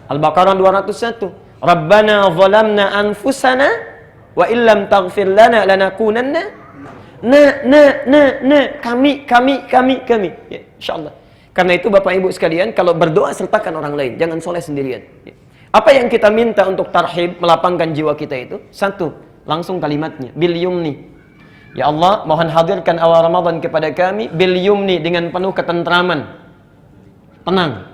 Al-Baqarah 201. Rabbana zalamna anfusana wa illam taghfir lana lanakunanna. Kami. Ya, insyaallah. Karena itu Bapak Ibu sekalian, kalau berdoa sertakan orang lain, jangan soleh sendirian. Ya. Apa yang kita minta untuk tarhib, melapangkan jiwa kita itu? Satu, langsung kalimatnya, bil yumni. Ya Allah, mohon hadirkan awal Ramadan kepada kami bil yumni, dengan penuh ketentraman, tenang.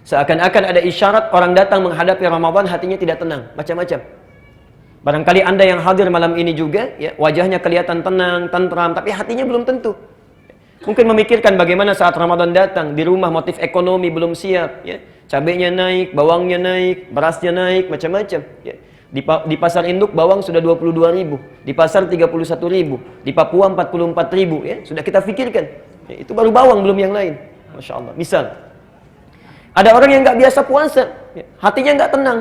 Seakan-akan ada isyarat orang datang menghadapi Ramadan hatinya tidak tenang, macam-macam. Barangkali Anda yang hadir malam ini juga, ya, wajahnya kelihatan tenang, tentram, tapi hatinya belum tentu. Mungkin memikirkan bagaimana saat Ramadan datang, di rumah motif ekonomi belum siap, ya. Cabenya naik, bawangnya naik, berasnya naik, macam-macam, ya. Di pasar induk bawang sudah 22.000, di pasar 31.000, di Papua 44.000, ya. Sudah kita pikirkan. Ya, itu baru bawang, belum yang lain. Masya Allah. Misal, ada orang yang nggak biasa puasa, ya, hatinya nggak tenang.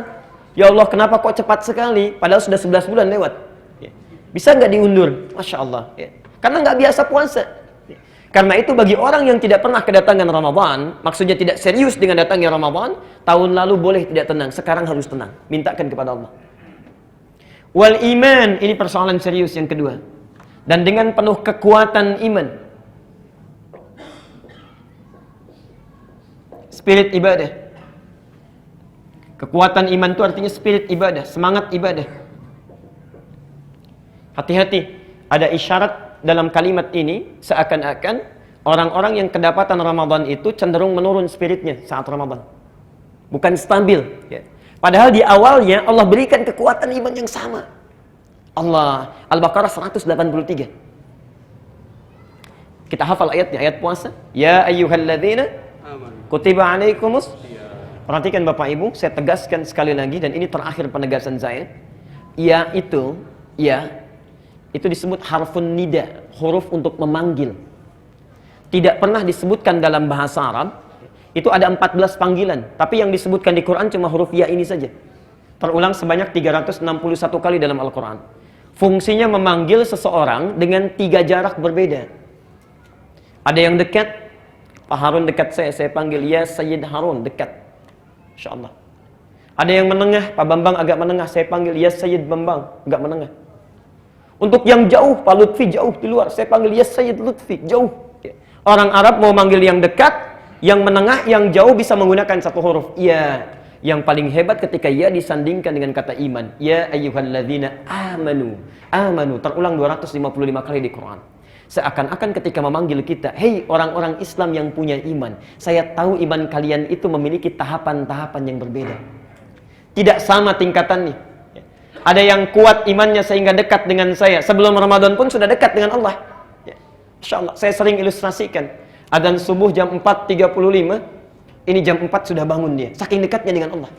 Ya Allah, kenapa kok cepat sekali? Padahal sudah 11 bulan lewat. Ya. Bisa nggak diundur? Masya Allah. Ya. Karena nggak biasa puasa. Ya. Karena itu bagi orang yang tidak pernah kedatangan Ramadan, maksudnya tidak serius dengan datangnya Ramadan, tahun lalu boleh tidak tenang, sekarang harus tenang. Mintakan kepada Allah. Wal iman, ini persoalan serius yang kedua. Dan dengan penuh kekuatan iman. Spirit ibadah. Kekuatan iman itu artinya spirit ibadah, semangat ibadah. Hati-hati, ada isyarat dalam kalimat ini seakan-akan orang-orang yang kedapatan Ramadan itu cenderung menurun spiritnya saat Ramadan. Bukan stabil, ya. Padahal di awalnya Allah berikan kekuatan iman yang sama. Allah, Al-Baqarah 183. Kita hafal ayatnya, ayat puasa. Ya ayyuhalladzina kutiba alaikumus Perhatikan Bapak Ibu, saya tegaskan sekali lagi dan ini terakhir penegasan saya. Ya itu disebut harfun nida, huruf untuk memanggil. Tidak pernah disebutkan dalam bahasa Arab. Itu ada 14 panggilan, tapi yang disebutkan di Quran cuma huruf ya ini saja. Terulang sebanyak 361 kali dalam Al-Quran. Fungsinya memanggil seseorang dengan 3 jarak berbeda. Ada yang dekat, Pak Harun dekat saya panggil ya Sayyid Harun, dekat. Insyaallah. Ada yang menengah, Pak Bambang agak menengah, saya panggil ya Sayyid Bambang, agak menengah. Untuk yang jauh, Pak Lutfi jauh di luar, saya panggil ya Sayyid Lutfi, jauh. Orang Arab mau manggil yang dekat, yang menengah, yang jauh bisa menggunakan satu huruf ya. Yang paling hebat ketika ya disandingkan dengan kata iman. Ya ayyuhalladzina amanu. Amanu terulang 255 kali di Quran. Seakan-akan ketika memanggil kita, hei orang-orang Islam yang punya iman, saya tahu iman kalian itu memiliki tahapan-tahapan yang berbeda. Tidak sama tingkatannya. Ada yang kuat imannya sehingga dekat dengan saya. Sebelum Ramadan pun sudah dekat dengan Allah. Insya Allah, saya sering ilustrasikan. Adzan subuh jam 4.35. Ini jam 4 sudah bangun dia. Saking dekatnya dengan Allah.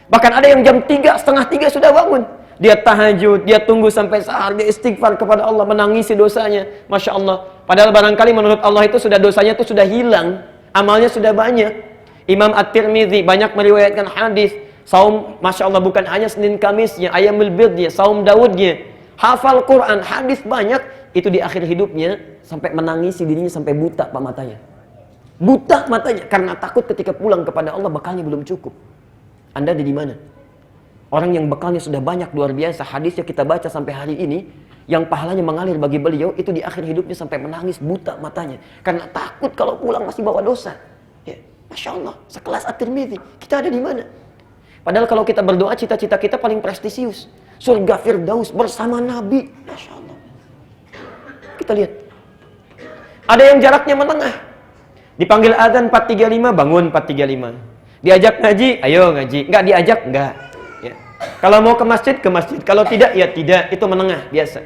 Bahkan ada yang jam 3, setengah 3 sudah bangun. Dia tahajud, dia tunggu sampai sahar, dia istighfar kepada Allah, menangisi dosanya. Masya Allah. Padahal barangkali menurut Allah itu sudah dosanya itu sudah hilang. Amalnya sudah banyak. Imam At-Tirmidzi banyak meriwayatkan hadis. Saum, Masya Allah, bukan hanya Senin Kamisnya, Ayyamul Bidnya, Saum Daudnya. Hafal Quran, hadis banyak. Itu di akhir hidupnya sampai menangisi dirinya sampai buta pak matanya. Buta matanya karena takut ketika pulang kepada Allah bekalnya belum cukup. Anda ada di mana? Orang yang bekalnya sudah banyak luar biasa, hadisnya kita baca sampai hari ini, yang pahalanya mengalir bagi beliau itu di akhir hidupnya sampai menangis buta matanya karena takut kalau pulang masih bawa dosa. Ya, Masya Allah, sekelas At-Tirmidzi, kita ada di mana? Padahal kalau kita berdoa cita-cita kita paling prestisius, surga Firdaus bersama Nabi. Masya Allah. Kita lihat, ada yang jaraknya menengah. Dipanggil adzan 4.35, bangun 4.35. Diajak ngaji, ayo ngaji. Enggak diajak, enggak. Ya. Kalau mau ke masjid, ke masjid. Kalau tidak, ya tidak. Itu menengah, biasa.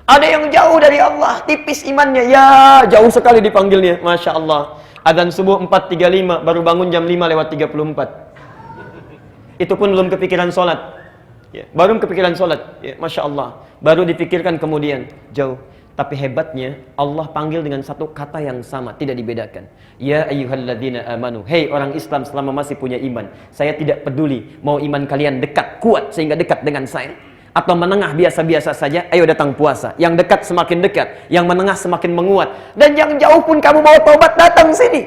Ada yang jauh dari Allah, tipis imannya. Ya, jauh sekali dipanggilnya. Masya Allah. Adzan subuh 4.35, baru bangun jam 5:34. Itu pun belum kepikiran sholat. Ya, baru kepikiran sholat. Ya, Masya Allah. Baru dipikirkan kemudian, jauh. Tapi hebatnya Allah panggil dengan satu kata yang sama, tidak dibedakan. Ya ayyuhalladzina amanu. Hei orang Islam selama masih punya iman. Saya tidak peduli mau iman kalian dekat, kuat sehingga dekat dengan saya, atau menengah biasa-biasa saja. Ayo datang puasa. Yang dekat semakin dekat, yang menengah semakin menguat. Dan yang jauh pun kamu mau tobat, datang sini.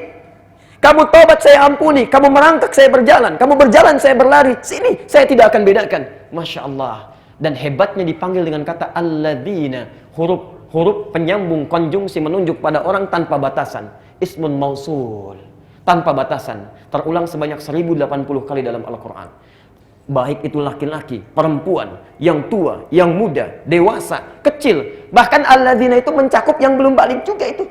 Kamu tobat saya ampuni, kamu merangkak saya berjalan, kamu berjalan saya berlari. Sini, saya tidak akan bedakan. Masya Allah. Dan hebatnya dipanggil dengan kata alladzina, huruf penyambung konjungsi menunjuk pada orang tanpa batasan. Ismun mausul, tanpa batasan. Terulang sebanyak 1080 kali dalam Al-Quran. Baik itu laki-laki, perempuan, yang tua, yang muda, dewasa, kecil. Bahkan alladzina itu mencakup yang belum balik juga itu.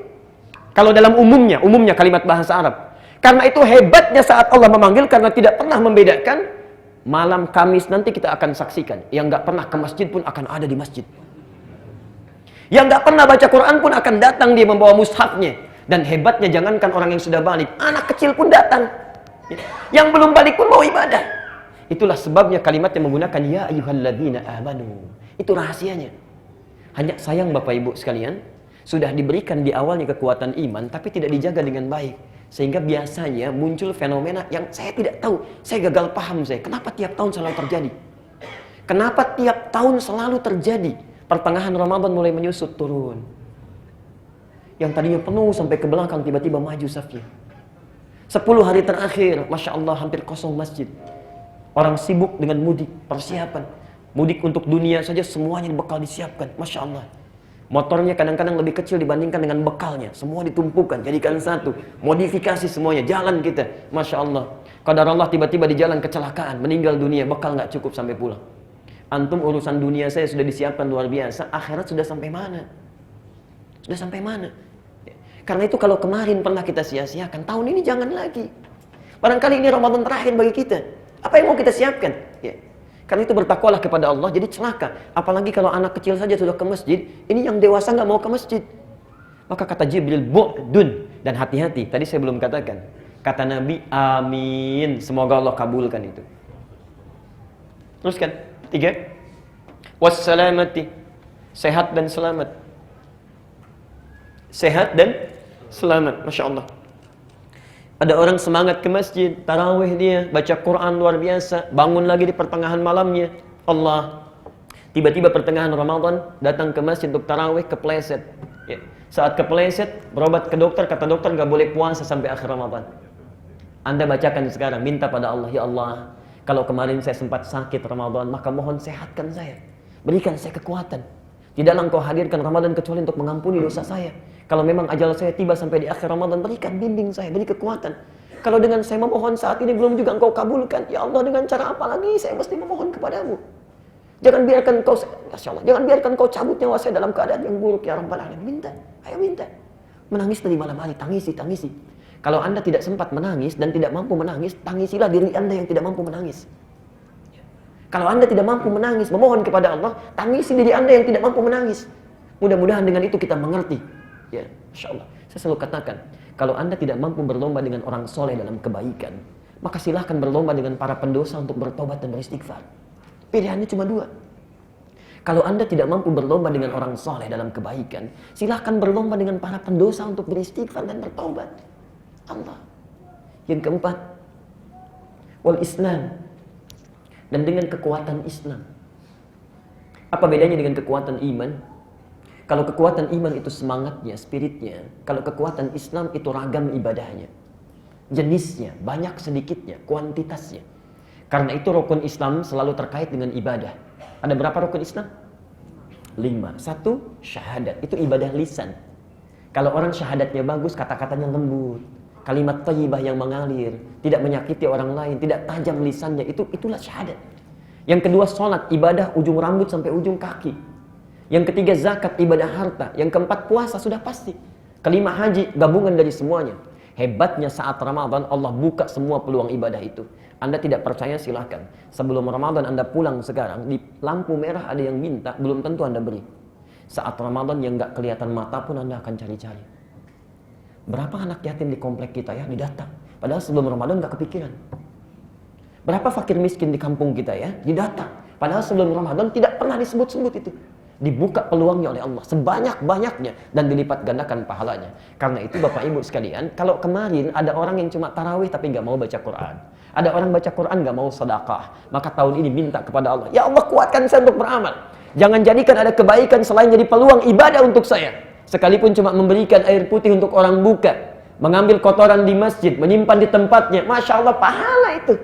Kalau dalam umumnya kalimat bahasa Arab. Karena itu hebatnya saat Allah memanggil, karena tidak pernah membedakan. Malam Kamis nanti kita akan saksikan. Yang nggak pernah ke masjid pun akan ada di masjid. Yang nggak pernah baca Quran pun akan datang dia membawa mushafnya. Dan hebatnya jangankan orang yang sudah balik, anak kecil pun datang. Yang belum balik pun mau ibadah. Itulah sebabnya kalimat yang menggunakan ya ayyuhalladzina amanu. Itu rahasianya. Hanya sayang Bapak Ibu sekalian, sudah diberikan di awalnya kekuatan iman tapi tidak dijaga dengan baik. Sehingga biasanya muncul fenomena yang saya tidak tahu. Saya gagal paham saya. Kenapa tiap tahun selalu terjadi? Kenapa tiap tahun selalu terjadi? Pertengahan Ramadan mulai menyusut turun. Yang tadinya penuh sampai ke belakang tiba-tiba maju safnya. 10 hari terakhir, Masya Allah hampir kosong masjid. Orang sibuk dengan mudik, persiapan. Mudik untuk dunia saja semuanya bekal disiapkan. Masya Allah. Motornya kadang-kadang lebih kecil dibandingkan dengan bekalnya. Semua ditumpukan, jadikan satu. Modifikasi semuanya, jalan kita. Masya Allah. Qadar Allah tiba-tiba di jalan kecelakaan, meninggal dunia, bekal nggak cukup sampai pulang. Antum urusan dunia saya sudah disiapkan luar biasa, akhirat sudah sampai mana? Sudah sampai mana? Karena itu kalau kemarin pernah kita sia-siakan, tahun ini jangan lagi. Barangkali ini Ramadan terakhir bagi kita. Apa yang mau kita siapkan? Ya. Karena itu bertakwalah kepada Allah, jadi celaka. Apalagi kalau anak kecil saja sudah ke masjid, ini yang dewasa nggak mau ke masjid. Maka kata Jibril, bu'dun, dan hati-hati. Tadi saya belum katakan. Kata Nabi, amin. Semoga Allah kabulkan itu. Teruskan. 3. Wassalamati. Sehat dan selamat. Sehat dan selamat. Masya Allah. Ada orang semangat ke masjid, tarawih dia, baca Quran luar biasa, bangun lagi di pertengahan malamnya. Allah. Tiba-tiba pertengahan Ramadan, datang ke masjid untuk tarawih, kepleset. Ya. Saat kepleset, berobat ke dokter, kata dokter nggak boleh puasa sampai akhir Ramadan. Anda bacakan sekarang, minta pada Allah, ya Allah, kalau kemarin saya sempat sakit Ramadan, maka mohon sehatkan saya. Berikan saya kekuatan. Tidaklah engkau hadirkan Ramadan kecuali untuk mengampuni dosa saya. Kalau memang ajal saya tiba sampai di akhir Ramadan, berikan bimbing saya, beri kekuatan. Kalau dengan saya memohon saat ini belum juga engkau kabulkan, ya Allah, dengan cara apa lagi saya mesti memohon kepadamu? Jangan biarkan engkau, Masya Allah, jangan biarkan engkau cabut nyawa saya dalam keadaan yang buruk, ya Rabbal Alamin. Minta, ayo minta. Menangis dari malam hari, tangisi. Kalau Anda tidak sempat menangis dan tidak mampu menangis, tangisilah diri Anda yang tidak mampu menangis. Kalau Anda tidak mampu menangis, memohon kepada Allah, tangisi diri Anda yang tidak mampu menangis. Mudah-mudahan dengan itu kita mengerti. Ya, Masya Allah. Saya selalu katakan, kalau Anda tidak mampu berlomba dengan orang soleh dalam kebaikan, maka silahkan berlomba dengan para pendosa untuk bertobat dan beristighfar. Pilihannya cuma 2. Kalau Anda tidak mampu berlomba dengan orang soleh dalam kebaikan, silahkan berlomba dengan para pendosa untuk beristighfar dan bertobat. Allah. Yang keempat, wal Islam. Dan dengan kekuatan Islam. Apa bedanya dengan kekuatan iman? Kalau kekuatan iman itu semangatnya, spiritnya. Kalau kekuatan Islam itu ragam ibadahnya. Jenisnya, banyak sedikitnya, kuantitasnya. Karena itu rukun Islam selalu terkait dengan ibadah. Ada berapa rukun Islam? 5. 1, syahadat. Itu ibadah lisan. Kalau orang syahadatnya bagus, kata-katanya lembut. Kalimat thayyibah yang mengalir. Tidak menyakiti orang lain. Tidak tajam lisannya. Itulah syahadat. Yang kedua, sholat. Ibadah ujung rambut sampai ujung kaki. Yang ketiga, zakat, ibadah harta. Yang keempat, puasa, sudah pasti. Kelima, haji, gabungan dari semuanya. Hebatnya saat Ramadan, Allah buka semua peluang ibadah itu. Anda tidak percaya, silahkan. Sebelum Ramadan Anda pulang sekarang, di lampu merah ada yang minta, belum tentu Anda beri. Saat Ramadan yang gak kelihatan mata pun Anda akan cari-cari. Berapa anak yatim di komplek kita ya, didata. Padahal sebelum Ramadan gak kepikiran. Berapa fakir miskin di kampung kita ya, didata. Padahal sebelum Ramadan tidak pernah disebut-sebut itu. Dibuka peluangnya oleh Allah sebanyak-banyaknya dan dilipat gandakan pahalanya. Karena itu Bapak Ibu sekalian, kalau kemarin ada orang yang cuma tarawih tapi nggak mau baca Quran, ada orang baca Quran nggak mau sedekah, maka tahun ini minta kepada Allah, ya Allah kuatkan saya untuk beramal. Jangan jadikan ada kebaikan selain jadi peluang ibadah untuk saya. Sekalipun cuma memberikan air putih untuk orang buka, mengambil kotoran di masjid, menyimpan di tempatnya, Masya Allah pahala itu.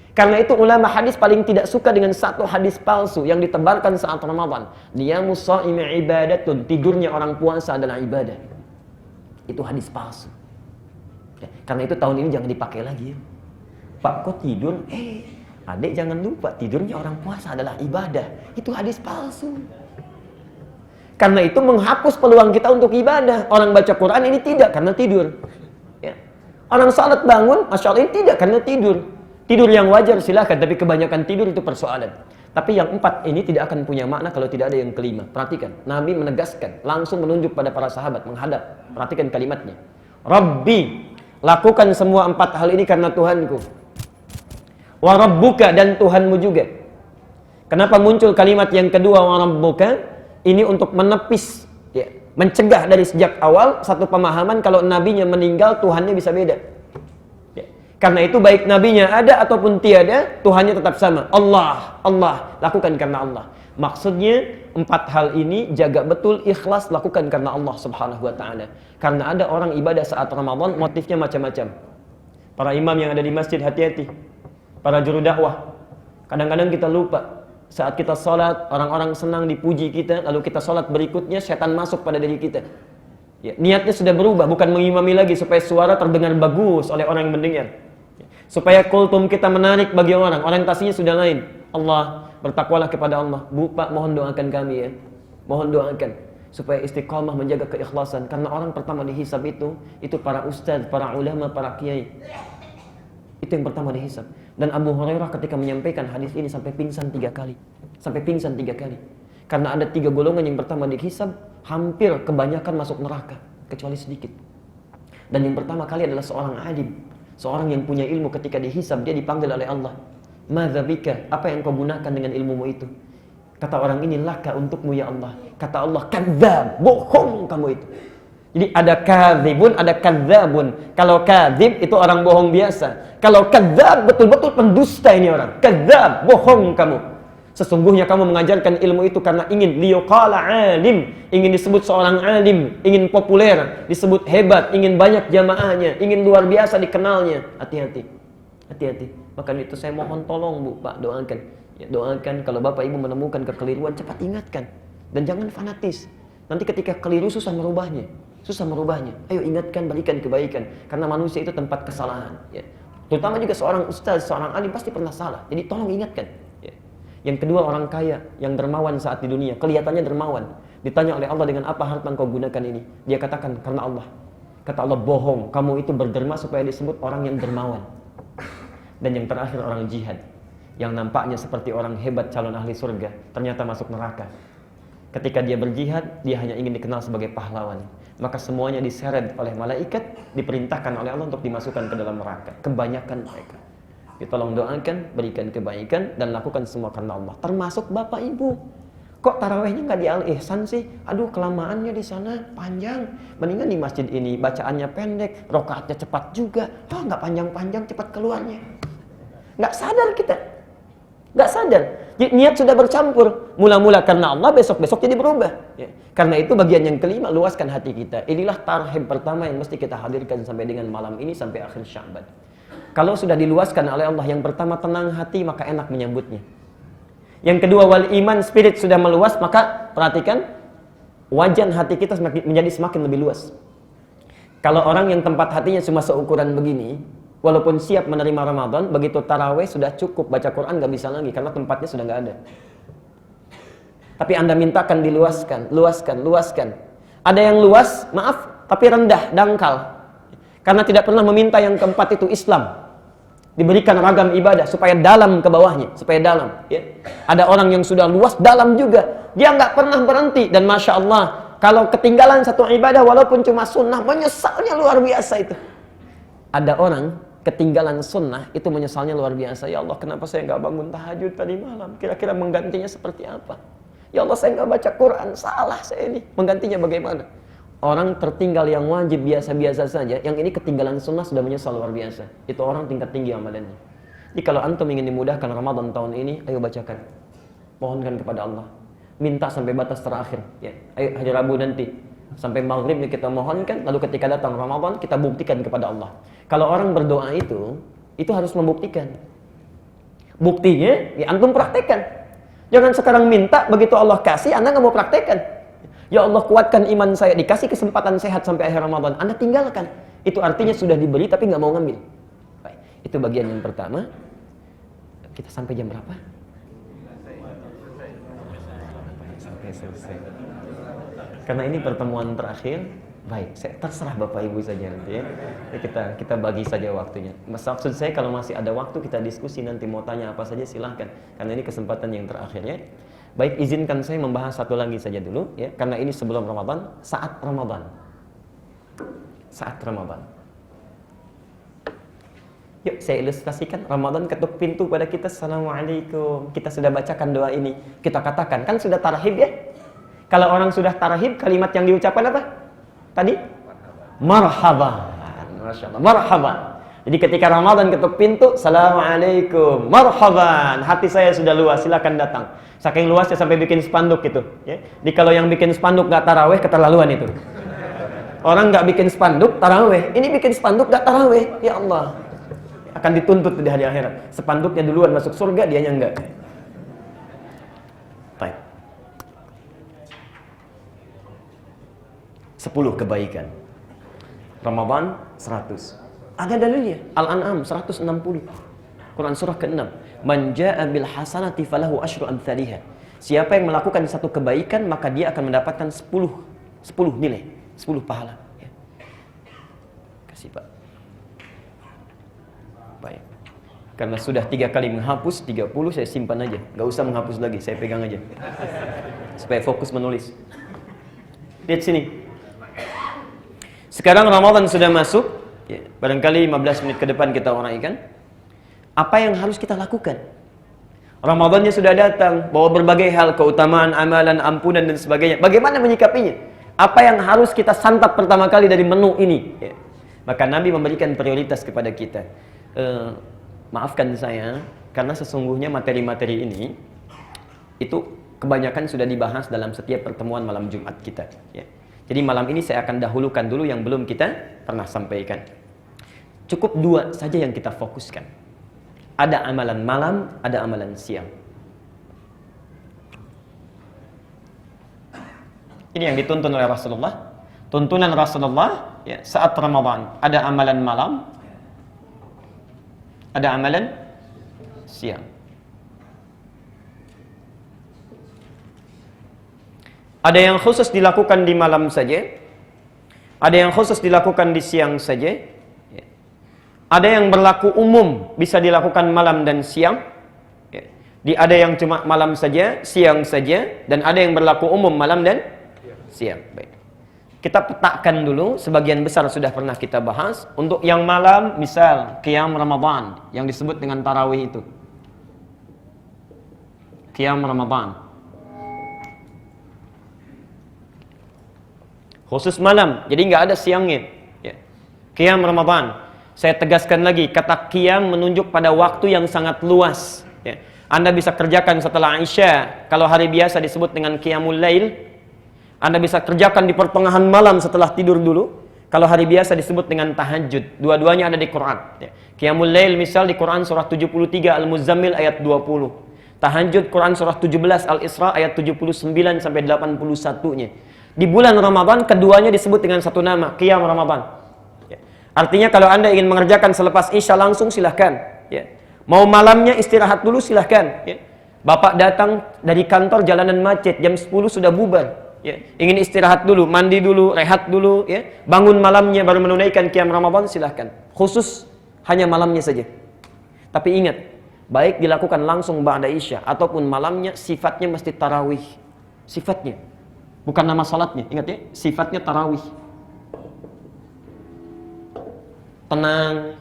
Karena itu ulama hadis paling tidak suka dengan satu hadis palsu yang ditebarkan saat Ramadan. Niyamus shaimi ibadatun, tidurnya orang puasa adalah ibadah. Itu hadis palsu. Karena itu tahun ini jangan dipakai lagi. Pak kok tidur? Adik jangan lupa tidurnya orang puasa adalah ibadah. Itu hadis palsu. Karena itu menghapus peluang kita untuk ibadah. Orang baca Quran ini tidak karena tidur. Orang salat bangun, Masya Allah ini tidak karena tidur. Tidur yang wajar silahkan, tapi kebanyakan tidur itu persoalan. Tapi yang 4 ini tidak akan punya makna kalau tidak ada yang kelima. Perhatikan, Nabi menegaskan, langsung menunjuk pada para sahabat, menghadap. Perhatikan kalimatnya. Rabbi, lakukan semua 4 hal ini karena Tuhanku. Wa rabbuka, dan Tuhanmu juga. Kenapa muncul kalimat yang kedua, wa rabbuka? Ini untuk menepis, ya, mencegah dari sejak awal satu pemahaman kalau nabinya meninggal, Tuhannya bisa beda. Karena itu baik nabinya ada ataupun tiada, Tuhannya tetap sama. Allah, lakukan karena Allah. Maksudnya 4 hal ini jaga betul, ikhlas, lakukan karena Allah Subhanahu wa taala. Karena ada orang ibadah saat Ramadan motifnya macam-macam. Para imam yang ada di masjid hati-hati. Para juru dakwah. Kadang-kadang kita lupa. Saat kita sholat, orang-orang senang dipuji kita, lalu kita sholat berikutnya setan masuk pada diri kita. Ya, niatnya sudah berubah, bukan mengimami lagi supaya suara terdengar bagus oleh orang yang mendengar. Supaya kultum kita menarik bagi orang, orientasinya sudah lain. Allah, bertakwalah kepada Allah. Bu, Pak, mohon doakan kami ya. Mohon doakan supaya istiqamah menjaga keikhlasan. Karena orang pertama dihisab itu para ustaz, para ulama, para kiai. Itu yang pertama dihisab. Dan Abu Hurairah ketika menyampaikan hadis ini sampai pingsan 3 kali. Sampai pingsan 3 kali. Karena ada 3 golongan yang pertama dihisab, hampir kebanyakan masuk neraka, kecuali sedikit. Dan yang pertama kali adalah seorang alim. Seorang yang punya ilmu ketika dihisab dia dipanggil oleh Allah. Madza bika? Apa yang kau gunakan dengan ilmumu itu? Kata orang ini, laka untukmu ya Allah. Kata Allah, kadzdzab, bohong kamu itu. Jadi ada kadzibun, ada kadzabun. Kalau kadzib itu orang bohong biasa. Kalau kadzab betul-betul pendusta ini orang. Kadzab, bohong kamu. Sesungguhnya kamu mengajarkan ilmu itu karena ingin liyuqala alim, ingin disebut seorang alim, ingin populer, disebut hebat, ingin banyak jamaahnya, ingin luar biasa dikenalnya. Hati-hati. Hati-hati. Maka itu saya mohon tolong Bu, Pak, doakan. Ya, doakan kalau Bapak Ibu menemukan kekeliruan cepat ingatkan dan jangan fanatis. Nanti ketika keliru susah merubahnya. Susah merubahnya. Ayo ingatkan, berikan kebaikan karena manusia itu tempat kesalahan, ya. Terutama juga seorang ustaz, seorang alim pasti pernah salah. Jadi tolong ingatkan, ya. Yang kedua, orang kaya yang dermawan saat di dunia, kelihatannya dermawan. Ditanya oleh Allah, dengan apa harta engkau gunakan ini? Dia katakan, karena Allah. Kata Allah, bohong, kamu itu berderma supaya disebut orang yang dermawan. Dan yang terakhir, orang jihad yang nampaknya seperti orang hebat calon ahli surga, ternyata masuk neraka. Ketika dia berjihad, dia hanya ingin dikenal sebagai pahlawan. Maka semuanya diseret oleh malaikat, diperintahkan oleh Allah untuk dimasukkan ke dalam neraka. Kebanyakan mereka. Tolong doakan, berikan kebaikan, dan lakukan semua karena Allah. Termasuk Bapak Ibu. Kok tarawihnya nggak di Al-Ihsan sih? Aduh, kelamaannya di sana panjang. Mendingan di masjid ini bacaannya pendek, rokaatnya cepat juga. Oh, nggak panjang-panjang, cepat keluarnya. Nggak sadar kita. Nggak sadar. Niat sudah bercampur. Mula-mula karena Allah, besok-besok jadi berubah. Ya. Karena itu bagian yang kelima, luaskan hati kita. Inilah tarhib pertama yang mesti kita hadirkan sampai dengan malam ini, sampai akhir Sya'ban. Kalau sudah diluaskan oleh Allah, yang pertama tenang hati, maka enak menyambutnya. Yang kedua, wal iman, spirit sudah meluas, maka perhatikan, wajan hati kita menjadi semakin lebih luas. Kalau orang yang tempat hatinya cuma seukuran begini, walaupun siap menerima Ramadan, begitu tarawih sudah cukup, baca Quran nggak bisa lagi karena tempatnya sudah nggak ada. Tapi Anda mintakan diluaskan, luaskan. Ada yang luas, maaf, tapi rendah, dangkal. Karena tidak pernah meminta yang keempat itu Islam. Diberikan ragam ibadah supaya dalam ke bawahnya, supaya dalam. Ya. Ada orang yang sudah luas, dalam juga. Dia nggak pernah berhenti. Dan Masya Allah, kalau ketinggalan satu ibadah, walaupun cuma sunnah, menyesalnya luar biasa itu. Ada orang ketinggalan sunnah itu menyesalnya luar biasa. Ya Allah, kenapa saya nggak bangun tahajud tadi malam? Kira-kira menggantinya seperti apa? Ya Allah, saya nggak baca Quran, salah saya ini. Menggantinya bagaimana? Orang tertinggal yang wajib biasa-biasa saja, yang ini ketinggalan sunnah sudah menyesal luar biasa. Itu orang tingkat tinggi amalannya. Jadi kalau antum ingin dimudahkan Ramadan tahun ini, ayo bacakan, mohonkan kepada Allah, minta sampai batas terakhir. Ya. Ayo hari Rabu nanti sampai maghrib kita mohonkan, lalu ketika datang Ramadan kita buktikan kepada Allah. Kalau orang berdoa itu harus membuktikan. Buktinya, ya antum praktekkan. Jangan sekarang minta, begitu Allah kasih, Anda nggak mau praktekkan. Ya Allah, kuatkan iman saya, dikasih kesempatan sehat sampai akhir Ramadan, Anda tinggalkan. Itu artinya sudah diberi tapi nggak mau ngambil. Baik, itu bagian yang pertama. Kita sampai jam berapa? Sampai selesai. Karena ini pertemuan terakhir. Baik, terserah Bapak Ibu saja nanti ya. Kita bagi saja waktunya. Maksud saya kalau masih ada waktu kita diskusi nanti, mau tanya apa saja silahkan. Karena ini kesempatan yang terakhir ya. Baik, izinkan saya membahas satu lagi saja dulu ya. Karena ini sebelum Ramadan, saat Ramadan. Saat Ramadan. Yuk saya ilustrasikan, Ramadan ketuk pintu pada kita. Assalamualaikum. Kita sudah bacakan doa ini. Kita katakan, kan sudah tarhib ya. Kalau orang sudah tarhib, kalimat yang diucapkan apa? Tadi? Marhaban. Masya Allah, marhaban. Jadi ketika Ramadan ketuk pintu, Assalamualaikum, marhaban. Hati saya sudah luas, silakan datang. Saking luasnya sampai bikin spanduk gitu. Ya. Jadi kalau yang bikin spanduk gak taraweh, keterlaluan itu. Orang gak bikin spanduk, taraweh. Ini bikin spanduk gak taraweh. Ya Allah. Akan dituntut di hari akhirat. Spanduknya duluan masuk surga, dianya enggak. Baik. 10 kebaikan. Ramadan 100. Ada dalilnya. Al-An'am 160. Quran surah ke-6. Man jaa'a bil hasanati falahu asyru amsalihha. Siapa yang melakukan satu kebaikan maka dia akan mendapatkan 10 nilai, 10 pahala. Ya. Kasih Pak. Baik. Karena sudah 3 kali menghapus, 30 saya simpan aja. Gak usah menghapus lagi, saya pegang aja. Supaya fokus menulis. Lihat sini. Sekarang Ramadan sudah masuk, Ya, barangkali 15 menit ke depan kita uraikan. Apa yang harus kita lakukan? Ramadannya sudah datang, bawa berbagai hal, keutamaan, amalan, ampunan dan sebagainya. Bagaimana menyikapinya? Apa yang harus kita santap pertama kali dari menu ini? Ya. Maka Nabi memberikan prioritas kepada kita. Maafkan saya, karena sesungguhnya materi-materi ini itu kebanyakan sudah dibahas dalam setiap pertemuan malam Jumat kita. Ya. Jadi malam ini saya akan dahulukan dulu yang belum kita pernah sampaikan. Cukup 2 saja yang kita fokuskan. Ada amalan malam, ada amalan siang. Ini yang dituntun oleh Rasulullah. Tuntunan Rasulullah ya, saat Ramadan. Ada amalan malam, ada amalan siang. Ada yang khusus dilakukan di malam saja, ada yang khusus dilakukan di siang saja. Ada yang berlaku umum, bisa dilakukan malam dan siang. Ada yang cuma malam saja, siang saja, dan ada yang berlaku umum malam dan siang. Baik. Kita petakan dulu, sebagian besar sudah pernah kita bahas. Untuk yang malam, misal Qiyam Ramadan, yang disebut dengan tarawih itu. Qiyam Ramadan. Khusus malam, jadi nggak ada siangnya. Qiyam Ramadan. Saya tegaskan lagi, kata qiyam menunjuk pada waktu yang sangat luas. Ya. Anda bisa kerjakan setelah Isya. Kalau hari biasa disebut dengan qiyamul lail. Anda bisa kerjakan di pertengahan malam setelah tidur dulu. Kalau hari biasa disebut dengan tahajud. Dua-duanya ada di Quran. Ya. Qiyamul lail misal di Quran surah 73 Al-Muzammil ayat 20. Tahajud Quran surah 17 Al-Isra ayat 79 sampai 81-nya. Di bulan Ramadan keduanya disebut dengan satu nama, Qiyam Ramadan. Artinya kalau Anda ingin mengerjakan selepas Isya langsung silahkan. Ya. Mau malamnya istirahat dulu silahkan. Ya. Bapak datang dari kantor jalanan macet, jam 10 sudah bubar. Ya. Ingin istirahat dulu, mandi dulu, rehat dulu. Ya. Bangun malamnya baru menunaikan Qiyam Ramadan silahkan. Khusus hanya malamnya saja. Tapi ingat, baik dilakukan langsung ba'da Isya ataupun malamnya sifatnya mesti tarawih. Sifatnya. Bukan nama salatnya, ingat ya, sifatnya tarawih. Tenang,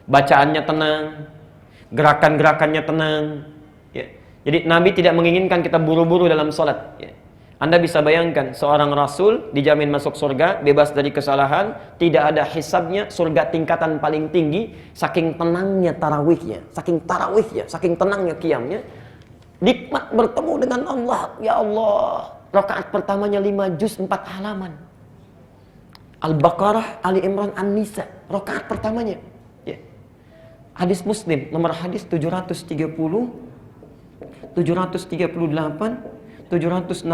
bacaannya tenang, gerakan-gerakannya tenang. Ya. Jadi Nabi tidak menginginkan kita buru-buru dalam sholat. Ya. Anda bisa bayangkan seorang Rasul dijamin masuk surga, bebas dari kesalahan, tidak ada hisabnya, surga tingkatan paling tinggi, saking tenangnya tarawihnya, saking tenangnya qiyamnya, nikmat bertemu dengan Allah. Ya Allah, rakaat pertamanya 5 juz 4 halaman. Al-Baqarah, Ali Imran, An-Nisa, rakaat pertamanya. Ya. Hadis Muslim, nomor hadis 730, 738, 765,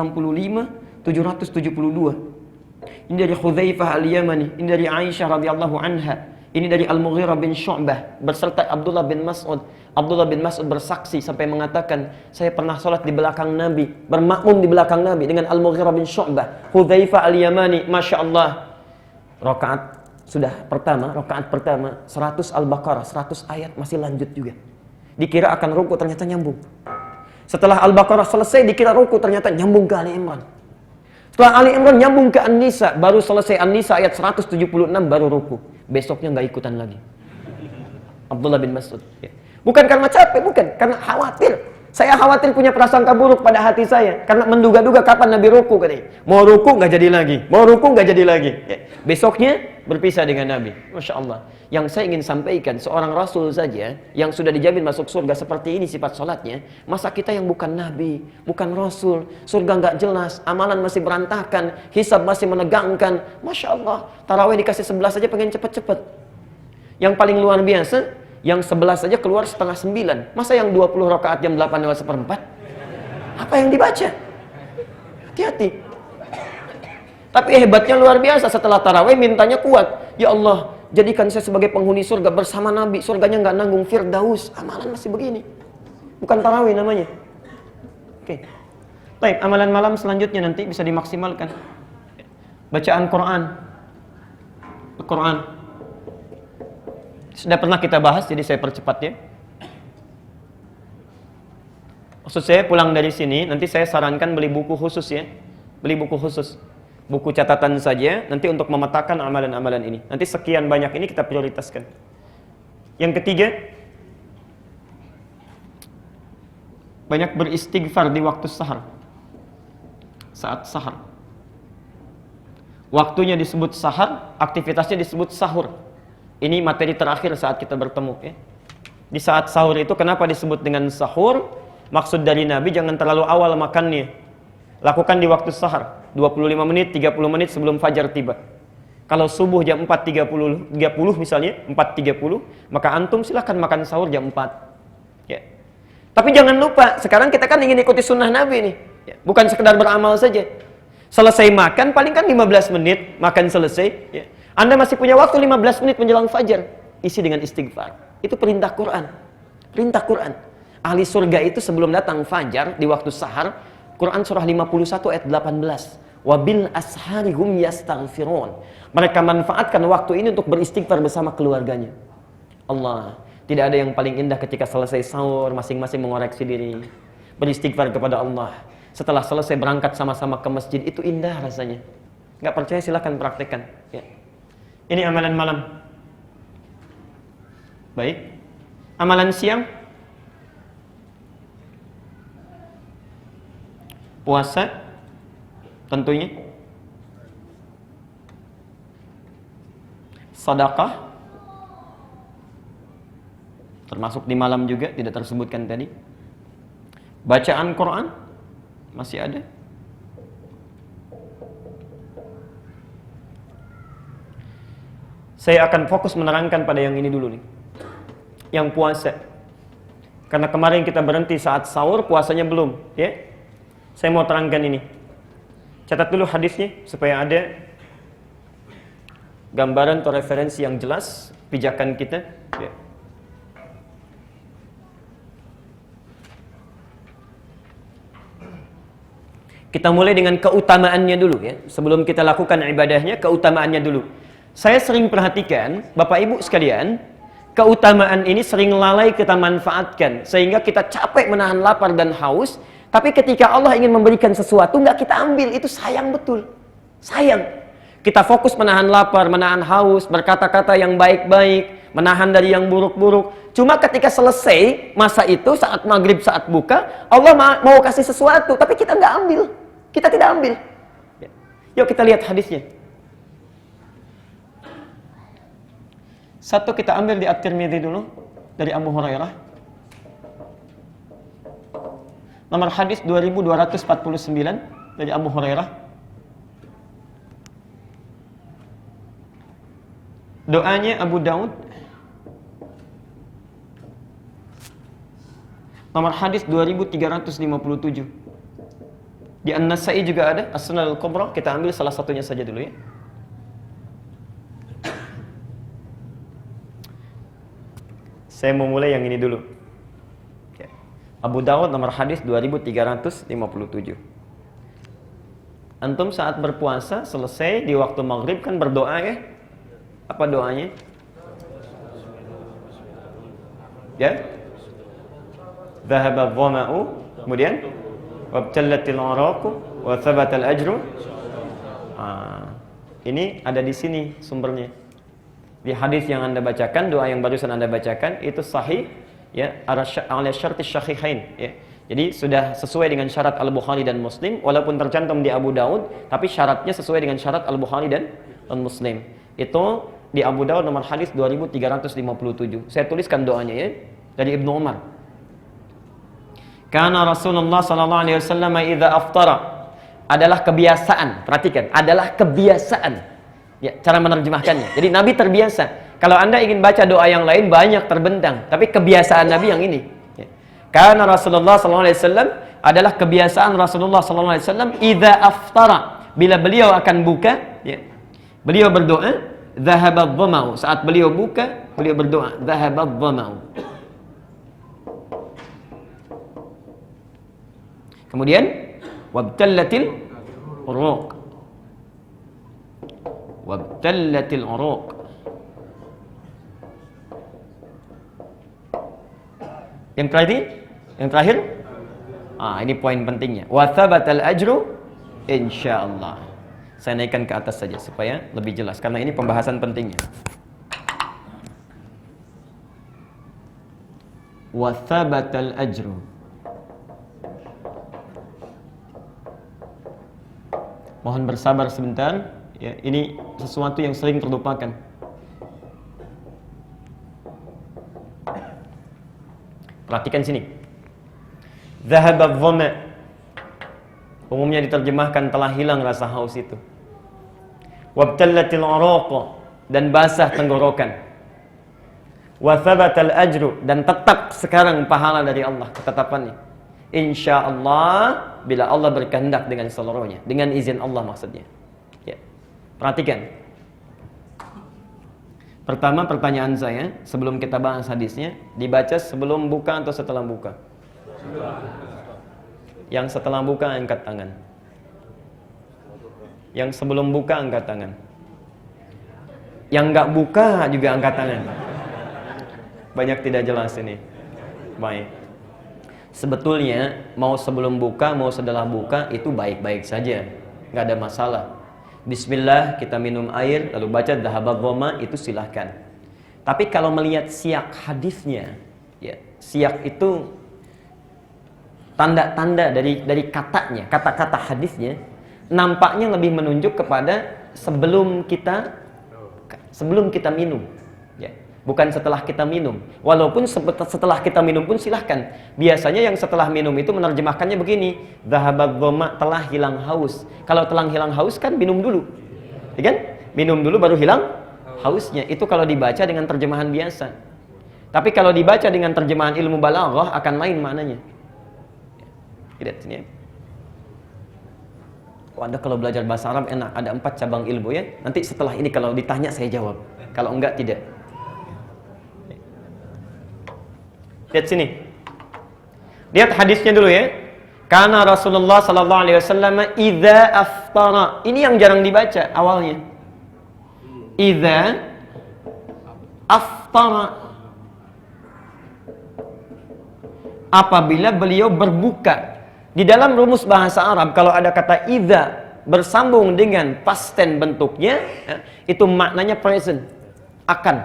772. Ini dari Hudzaifah Al-Yamani, ini dari Aisyah radhiyallahu anha, ini dari Al-Mughirah bin Syu'bah berserta Abdullah bin Mas'ud. Abdullah bin Mas'ud bersaksi sampai mengatakan, saya pernah sholat di belakang Nabi, bermakmum di belakang Nabi dengan Al-Mughirah bin Syu'bah. Hudzaifah Al-Yamani, Masya Allah, rakaat pertama 100 Al-Baqarah, 100 ayat masih lanjut juga. Dikira akan ruku, ternyata nyambung. Setelah Al-Baqarah selesai dikira ruku, ternyata nyambung ke Ali Imran. Setelah Ali Imran nyambung ke An-Nisa, baru selesai An-Nisa ayat 176 baru ruku. Besoknya nggak ikutan lagi. Abdullah bin Mas'ud. Ya. Bukan karena capek, bukan, karena khawatir. Saya khawatir punya prasangka buruk pada hati saya karena menduga-duga kapan Nabi ruku katanya. Mau ruku nggak jadi lagi, mau ruku nggak jadi lagi. Ya. Besoknya berpisah dengan Nabi. Masya Allah. Yang saya ingin sampaikan, seorang Rasul saja yang sudah dijamin masuk surga seperti ini sifat sholatnya, masa kita yang bukan Nabi, bukan Rasul, surga nggak jelas, amalan masih berantakan, hisab masih menegangkan. Masya Allah. Tarawih dikasih 11 saja pengen cepet-cepet. Yang paling luar biasa, yang 11 saja keluar setengah 9. Masa yang 20 rakaat jam 8:04? Apa yang dibaca? Hati-hati. Tapi hebatnya luar biasa, setelah tarawih mintanya kuat. Ya Allah, jadikan saya sebagai penghuni surga bersama Nabi. Surganya nggak nanggung, Firdaus. Amalan masih begini. Bukan tarawih namanya. Oke. Baik, amalan malam selanjutnya nanti bisa dimaksimalkan. Bacaan Quran. Al-Quran. Sudah pernah kita bahas, jadi saya percepat ya. Maksud saya pulang dari sini, nanti saya sarankan beli buku khusus ya. Beli buku khusus. buku catatan saja nanti untuk memetakan amalan-amalan ini. Nanti sekian banyak ini kita prioritaskan. Yang ketiga, banyak beristighfar di waktu sahar. Saat sahar. Waktunya disebut sahar, aktivitasnya disebut sahur. Ini materi terakhir saat kita bertemu ya. Di saat sahur itu kenapa disebut dengan sahur? Maksud dari Nabi jangan terlalu awal makannya. Lakukan di waktu sahar, 25 menit, 30 menit sebelum fajar tiba. Kalau subuh jam 4.30 misalnya, 4.30, maka antum silahkan makan sahur jam 4. Ya. Tapi jangan lupa, sekarang kita kan ingin ikuti sunnah Nabi nih. Ya. Bukan sekedar beramal saja. Selesai makan, paling kan 15 menit, makan selesai. Ya. Anda masih punya waktu 15 menit menjelang fajar. Isi dengan istighfar. Itu perintah Quran. Perintah Quran. Ahli surga itu sebelum datang fajar di waktu sahar, Quran surah 51 ayat 18. Wabil asharihum yastaghfirun. Mereka manfaatkan waktu ini untuk beristighfar bersama keluarganya. Allah, tidak ada yang paling indah ketika selesai sahur masing-masing mengoreksi diri, beristighfar kepada Allah. Setelah selesai berangkat sama-sama ke masjid, itu indah rasanya. Nggak percaya silahkan praktekkan. Ya. Ini amalan malam. Baik. Amalan siang. Puasa tentunya. Sedekah termasuk di malam juga, tidak tersebutkan tadi. Bacaan Quran masih ada. Saya akan fokus menerangkan pada yang ini dulu nih. Yang puasa. Karena kemarin kita berhenti saat sahur, puasanya belum, ya. Saya mau terangkan ini. Catat dulu hadisnya supaya ada gambaran atau referensi yang jelas pijakan kita, ya. Kita mulai dengan keutamaannya dulu ya. Sebelum kita lakukan ibadahnya, keutamaannya dulu. Saya sering perhatikan, Bapak Ibu sekalian, keutamaan ini sering lalai kita manfaatkan. Sehingga kita capek menahan lapar dan haus. Tapi ketika Allah ingin memberikan sesuatu, nggak kita ambil. Itu sayang betul. Sayang. Kita fokus menahan lapar, menahan haus, berkata-kata yang baik-baik, menahan dari yang buruk-buruk. Cuma ketika selesai masa itu, saat maghrib, saat buka, Allah mau kasih sesuatu. Tapi kita nggak ambil. Kita tidak ambil. Yuk kita lihat hadisnya. Satu kita ambil di At-Tirmidzi dulu, dari Abu Hurairah. Nomor hadis 2249 dari Abu Hurairah. Doanya Abu Daud. Nomor hadis 2357. Di An-Nasa'i juga ada, As-Sunan Al-Kubra. Kita ambil salah satunya saja dulu ya. Saya mau mulai yang ini dulu. Abu Daud nomor hadis 2357. Antum saat berpuasa selesai di waktu maghrib kan berdoa ya? Apa doanya? Ya? Dhahaba dhama'u, kemudian wabtallatil araqu wa thabatal ajru. Ini ada di sini sumbernya. Di hadis yang Anda bacakan, doa yang barusan Anda bacakan itu sahih ya, ala syartis syahihain ya. Jadi sudah sesuai dengan syarat Al-Bukhari dan Muslim, walaupun tercantum di Abu Daud, tapi syaratnya sesuai dengan syarat Al-Bukhari dan Muslim. Itu di Abu Daud nomor hadis 2357. Saya tuliskan doanya ya, dari Ibnu Umar. Karena Rasulullah sallallahu alaihi wasallam idza aftara, adalah kebiasaan, perhatikan, adalah kebiasaan. Ya, cara menerjemahkannya. Jadi Nabi terbiasa. Kalau Anda ingin baca doa yang lain banyak terbentang, tapi kebiasaan Nabi yang ini. Ya. Karena Rasulullah sallallahu alaihi wasallam adalah kebiasaan Rasulullah sallallahu alaihi wasallam idza aftara, bila beliau akan buka, ya. Beliau berdoa, dhahabadh dhama'u. Saat beliau buka, beliau berdoa, dhahabadh dhama'u. Kemudian wabtallatil uruq. Wabtallatil uruq. Yang terakhir? Yang terakhir? Ini poin pentingnya. Wa thabatal ajru insyaallah. Saya naikkan ke atas saja supaya lebih jelas karena ini pembahasan pentingnya. Wa thabatal ajru. Mohon bersabar sebentar, ya, ini sesuatu yang sering terlupakan. Perhatikan sini. Dhahaba dhama. Umumnya diterjemahkan telah hilang rasa haus itu. Wabtallatil araqa, dan basah tenggorokan. Wa thabatal ajru, dan tetap sekarang pahala dari Allah, ketetapannya. Insyaallah, bila Allah berkehendak dengan seluruhnya, dengan izin Allah maksudnya. Ya. Perhatikan. Pertama pertanyaan saya, sebelum kita bahas hadisnya, dibaca sebelum buka atau setelah buka? Yang setelah buka angkat tangan. Yang sebelum buka angkat tangan. Yang enggak buka juga angkat tangan. Banyak tidak jelas ini. Baik. Sebetulnya mau sebelum buka, mau setelah buka itu baik-baik saja, nggak ada masalah. Bismillah, kita minum air, lalu baca dhahabat dhoma, itu silahkan. Tapi kalau melihat siyak hadisnya, ya, siyak itu tanda-tanda dari katanya, kata-kata hadisnya, nampaknya lebih menunjuk kepada sebelum kita minum. Bukan setelah kita minum. Walaupun setelah kita minum pun silahkan. Biasanya yang setelah minum itu menerjemahkannya begini, dhahabat dhoma, telah hilang haus. Kalau telah hilang haus kan minum dulu, ya kan? Minum dulu baru hilang hausnya. Itu kalau dibaca dengan terjemahan biasa. Tapi kalau dibaca dengan terjemahan ilmu balaghah akan lain maknanya. Lihat sini ya. Anda kalau belajar bahasa Arab enak, ada 4 cabang ilmu ya. Nanti setelah ini kalau ditanya saya jawab. Kalau enggak tidak. Lihat sini. Lihat hadisnya dulu ya. Karena Rasulullah sallallahu alaihi wasallam idza aftara. Ini yang jarang dibaca awalnya. Idza aftara. Apabila beliau berbuka. Di dalam rumus bahasa Arab kalau ada kata idza bersambung dengan past tense bentuknya, ya, itu maknanya present, akan.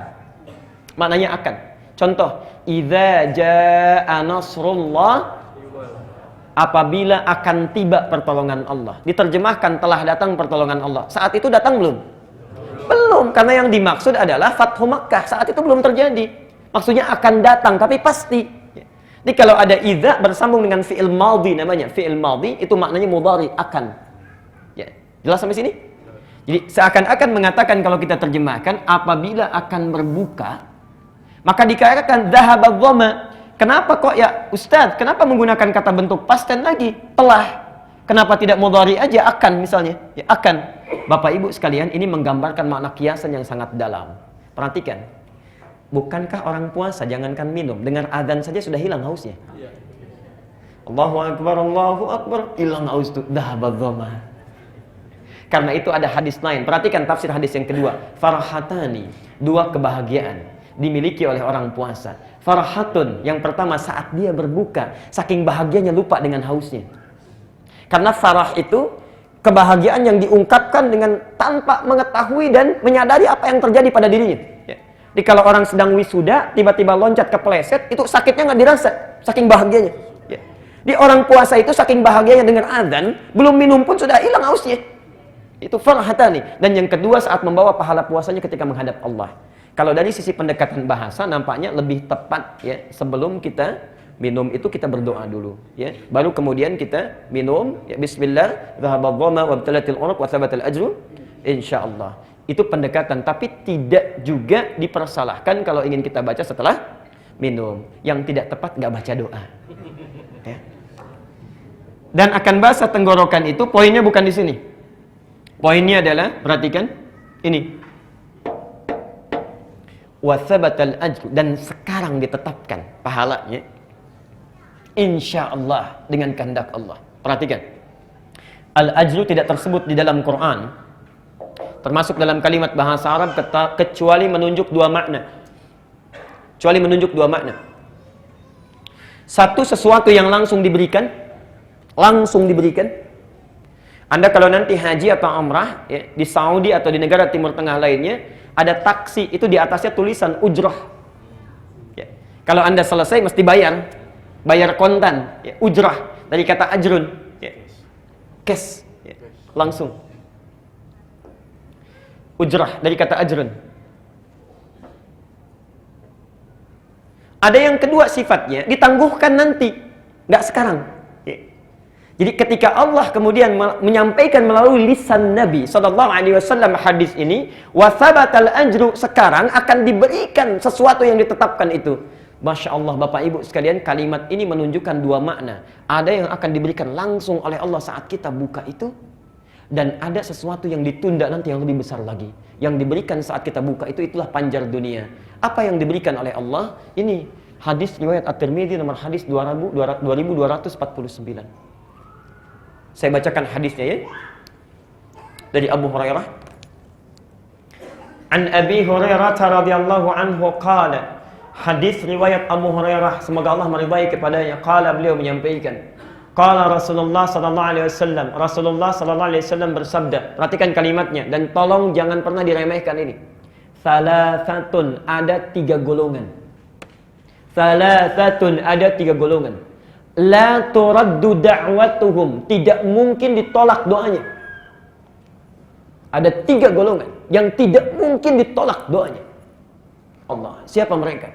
Maknanya akan. Contoh, idza jaa nasrullah, apabila akan tiba pertolongan Allah. Diterjemahkan telah datang pertolongan Allah. Saat itu datang belum? Belum, karena yang dimaksud adalah Fathu Makkah. Saat itu belum terjadi. Maksudnya akan datang, tapi pasti. Jadi kalau ada idza bersambung dengan fi'il madhi namanya. Fi'il madhi itu maknanya mudhari, akan. Ya, jelas sampai sini? Jadi seakan-akan mengatakan kalau kita terjemahkan apabila akan berbuka, maka dikatakan dhahabat dhoma. Kenapa kok ya Ustaz? Kenapa menggunakan kata bentuk past tense lagi? Telah. Kenapa tidak mudhari aja, akan misalnya? Ya, akan. Bapak Ibu sekalian, ini menggambarkan makna kiasan yang sangat dalam. Perhatikan. Bukankah orang puasa jangankan minum, dengar adzan saja sudah hilang hausnya? Allahu akbar, hilang haus itu dhahabat dhoma. Karena itu ada hadis lain. Perhatikan tafsir hadis yang kedua. Farhatani, 2 kebahagiaan dimiliki oleh orang puasa. Farhatun, yang pertama saat dia berbuka, saking bahagianya lupa dengan hausnya. Karena farah itu kebahagiaan yang diungkapkan dengan tanpa mengetahui dan menyadari apa yang terjadi pada dirinya. Ya. Jadi kalau orang sedang wisuda, tiba-tiba loncat kepleset, itu sakitnya nggak dirasa, saking bahagianya. Ya. Di orang puasa itu saking bahagianya dengan adzan, belum minum pun sudah hilang hausnya. Itu farhatani. Dan yang kedua saat membawa pahala puasanya ketika menghadap Allah. Kalau dari sisi pendekatan bahasa nampaknya lebih tepat ya, sebelum kita minum itu kita berdoa dulu ya. Baru kemudian kita minum ya, bismillah, dhahabat dhama wabtalatil urq wa thabatal ajru insyaallah. Itu pendekatan, tapi tidak juga dipersalahkan kalau ingin kita baca setelah minum. Yang tidak tepat nggak baca doa. Ya. Dan akan basah tenggorokan itu poinnya bukan di sini. Poinnya adalah perhatikan ini. Wa thabatal ajru, dan sekarang ditetapkan pahalanya insyaallah dengan kehendak Allah. Perhatikan. Al-ajru tidak tersebut di dalam Quran. Termasuk dalam kalimat bahasa Arab kecuali menunjuk 2 makna. Kecuali menunjuk 2 makna. Satu, sesuatu yang langsung diberikan. Anda kalau nanti haji atau umrah ya, di Saudi atau di negara Timur Tengah lainnya, ada taksi, itu di atasnya tulisan ujrah. Ya. Kalau Anda selesai mesti bayar kontan, ya, ujrah dari kata ajrun, ya. Cash, ya. Langsung. Ujrah dari kata ajrun. Ada yang kedua sifatnya ditangguhkan nanti, nggak sekarang. Ya. Jadi ketika Allah kemudian menyampaikan melalui lisan Nabi SAW hadis ini, wasabatal ajru, sekarang akan diberikan sesuatu yang ditetapkan itu. Masya Allah Bapak Ibu sekalian, kalimat ini menunjukkan dua makna. Ada yang akan diberikan langsung oleh Allah saat kita buka itu, dan ada sesuatu yang ditunda nanti yang lebih besar lagi. Yang diberikan saat kita buka itu, itulah panjar dunia. Apa yang diberikan oleh Allah? Ini hadis riwayat At-Tirmidzi nomor hadis 2249. Saya bacakan hadisnya ya. Dari Abu Hurairah. An Abi Hurairah radhiyallahu anhu qala. Hadis riwayat Abu Hurairah, semoga Allah meridai kepadanya. Qala, beliau menyampaikan. Qala Rasulullah sallallahu alaihi wasallam. Rasulullah sallallahu alaihi wasallam bersabda. Perhatikan kalimatnya dan tolong jangan pernah diremehkan ini. Salasatun, ada 3 golongan. Salasatun, ada 3 golongan. La turaddu da'watuhum, tidak mungkin ditolak doanya. Ada 3 golongan yang tidak mungkin ditolak doanya. Allah, siapa mereka?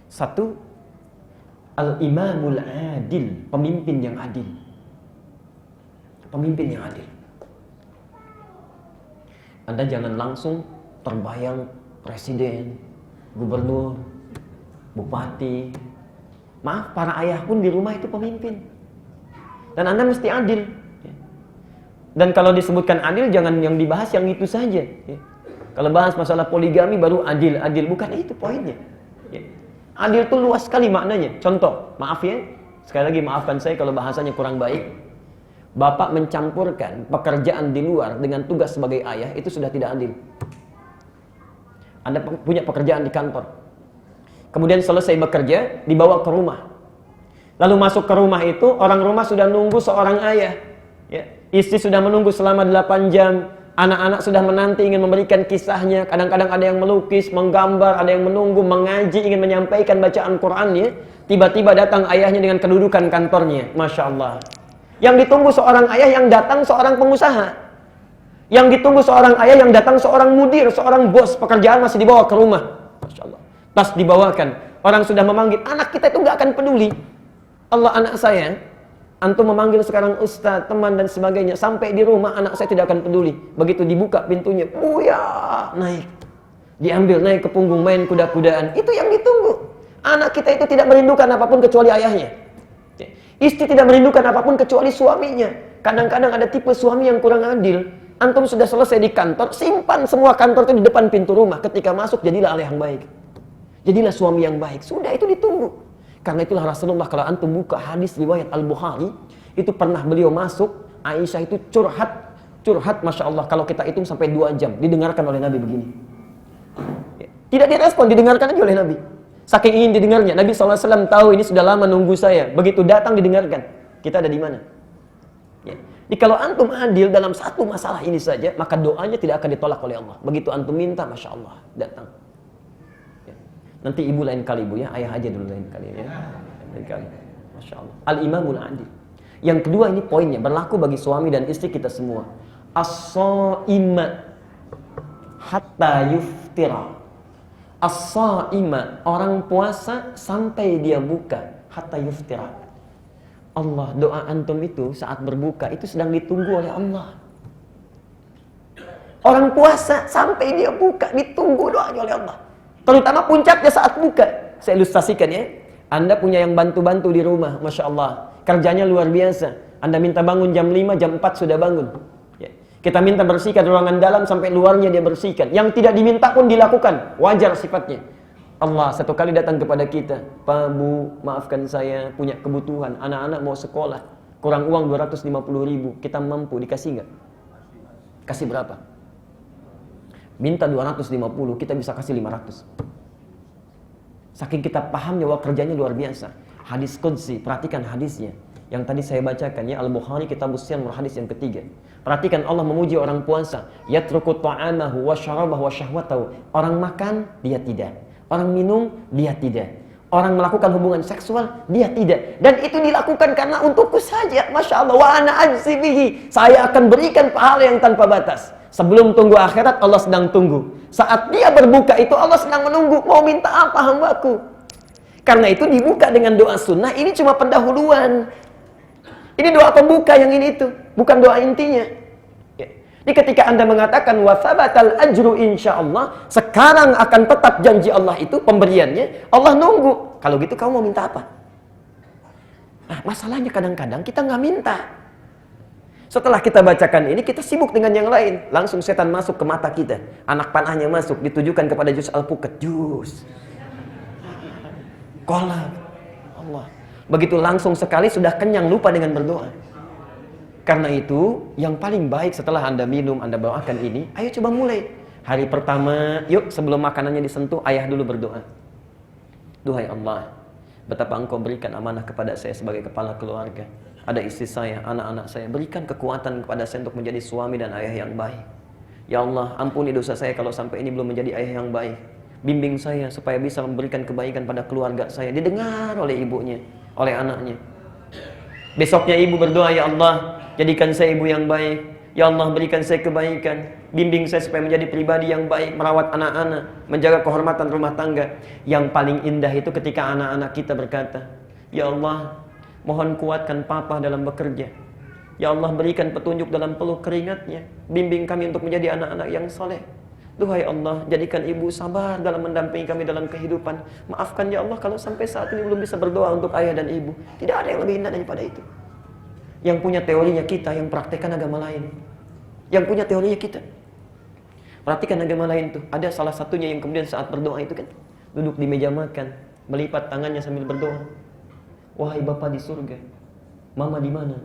1, al-imamul adil, pemimpin yang adil. Pemimpin yang adil. Anda jangan langsung terbayang presiden, gubernur, bupati. Maaf, para ayah pun di rumah itu pemimpin. Dan Anda mesti adil. Dan kalau disebutkan adil, jangan yang dibahas yang itu saja. Kalau bahas masalah poligami baru adil. Bukan itu poinnya. Adil itu luas sekali maknanya. Contoh, maaf ya, sekali lagi maafkan saya kalau bahasanya kurang baik. Bapak mencampurkan pekerjaan di luar dengan tugas sebagai ayah, itu sudah tidak adil. Anda punya pekerjaan di kantor, kemudian selesai bekerja, dibawa ke rumah. Lalu masuk ke rumah itu, orang rumah sudah nunggu seorang ayah. Ya. Istri sudah menunggu selama 8 jam. Anak-anak sudah menanti ingin memberikan kisahnya. Kadang-kadang ada yang melukis, menggambar, ada yang menunggu, mengaji, ingin menyampaikan bacaan Qur'annya. Tiba-tiba datang ayahnya dengan kedudukan kantornya. Masya Allah. Yang ditunggu seorang ayah, yang datang seorang pengusaha. Yang ditunggu seorang ayah, yang datang seorang mudir, seorang bos. Pekerjaan masih dibawa ke rumah. Masya Allah. Tas dibawakan. Orang sudah memanggil, anak kita itu nggak akan peduli. Allah, anak saya, antum memanggil sekarang ustaz, teman dan sebagainya. Sampai di rumah anak saya tidak akan peduli. Begitu dibuka pintunya, buya, naik. Diambil, naik ke punggung, main kuda-kudaan. Itu yang ditunggu. Anak kita itu tidak merindukan apapun kecuali ayahnya. Istri tidak merindukan apapun kecuali suaminya. Kadang-kadang ada tipe suami yang kurang adil. Antum sudah selesai di kantor, simpan semua kantor itu di depan pintu rumah. Ketika masuk, jadilah ayah yang baik. Jadilah suami yang baik. Sudah, itu ditunggu. Karena itulah Rasulullah, kalau antum buka hadis riwayat Al-Bukhari, itu pernah beliau masuk, Aisyah itu curhat, Masya Allah, kalau kita hitung sampai 2 jam, didengarkan oleh Nabi begini. Tidak direspon, didengarkan aja oleh Nabi. Saking ingin didengarnya, Nabi SAW tahu ini sudah lama nunggu saya. Begitu datang didengarkan. Kita ada di mana? Ya. Jadi kalau antum adil dalam satu masalah ini saja, maka doanya tidak akan ditolak oleh Allah. Begitu antum minta, Masya Allah, datang. Ya. Nanti ibu lain kali ibu ya, ayah aja dulu lain kali ya. Lain kali. Masya Allah. Al-imamul adil. Yang kedua ini poinnya, berlaku bagi suami dan istri kita semua. As-sha'ima hatta yuftira. As-sha'ima, orang puasa sampai dia buka, hatta yuftira. Allah, doa antum itu saat berbuka itu sedang ditunggu oleh Allah. Orang puasa sampai dia buka ditunggu doanya oleh Allah. Terutama puncaknya saat buka. Saya ilustrasikan ya. Anda punya yang bantu-bantu di rumah, Masya Allah. Kerjanya luar biasa. Anda minta bangun jam 5, jam 4 sudah bangun. Kita minta bersihkan ruangan dalam sampai luarnya dia bersihkan. Yang tidak diminta pun dilakukan. Wajar sifatnya. Allah satu kali datang kepada kita. Pak, Bu, maafkan saya punya kebutuhan. Anak-anak mau sekolah. Kurang uang 250.000. Kita mampu, dikasih nggak? Kasih berapa? Minta 250, kita bisa kasih 500. Saking kita pahamnya bahwa kerjanya luar biasa. Hadis Qudsi, perhatikan hadisnya. Yang tadi saya bacakan ya, Al-Bukhari Kitabus Shiyam hadis yang ketiga. Perhatikan Allah memuji orang puasa, yatruku ta'amahu wa syarabahu wa syahwatahu. Orang makan, dia tidak. Orang minum, dia tidak. Orang melakukan hubungan seksual, dia tidak. Dan itu dilakukan karena untukku saja. Masya Allah, wa ana ajzi bihi. Saya akan berikan pahala yang tanpa batas. Sebelum tunggu akhirat, Allah sedang tunggu. Saat dia berbuka itu, Allah sedang menunggu. Mau minta apa hambaku? Karena itu dibuka dengan doa sunnah. Ini cuma pendahuluan. Ini doa pembuka yang ini itu, bukan doa intinya. Ya. Jadi ketika Anda mengatakan wa tsabatal ajru insyaallah, sekarang akan tetap janji Allah itu pemberiannya, Allah nunggu. Kalau gitu kamu mau minta apa? Nah, masalahnya kadang-kadang kita nggak minta. Setelah kita bacakan ini, kita sibuk dengan yang lain. Langsung setan masuk ke mata kita. Anak panahnya masuk, ditujukan kepada jus alpukat. Jus. Kolak. Allah. Begitu langsung sekali sudah kenyang, lupa dengan berdoa. Karena itu, yang paling baik setelah Anda minum, Anda bawakan ini, ayo coba mulai. Hari pertama, yuk sebelum makanannya disentuh, ayah dulu berdoa. Duhai Allah, betapa Engkau berikan amanah kepada saya sebagai kepala keluarga. Ada istri saya, anak-anak saya. Berikan kekuatan kepada saya untuk menjadi suami dan ayah yang baik. Ya Allah, ampuni dosa saya kalau sampai ini belum menjadi ayah yang baik. Bimbing saya supaya bisa memberikan kebaikan pada keluarga saya. Didengar oleh ibunya, oleh anaknya. Besoknya ibu berdoa, ya Allah, jadikan saya ibu yang baik. Ya Allah, berikan saya kebaikan. Bimbing saya supaya menjadi pribadi yang baik, merawat anak-anak, menjaga kehormatan rumah tangga. Yang paling indah itu ketika anak-anak kita berkata, ya Allah, mohon kuatkan papa dalam bekerja. Ya Allah, berikan petunjuk dalam peluh keringatnya. Bimbing kami untuk menjadi anak-anak yang soleh. Duhai Allah, jadikan ibu sabar dalam mendampingi kami dalam kehidupan. Maafkan ya Allah kalau sampai saat ini belum bisa berdoa untuk ayah dan ibu. Tidak ada yang lebih indah daripada itu. Yang punya teorinya kita, yang praktekkan agama lain. Yang punya teorinya kita. Perhatikan agama lain tuh. Ada salah satunya yang kemudian saat berdoa itu kan, duduk di meja makan, melipat tangannya sambil berdoa. Wahai Bapa di surga, Mama di mana?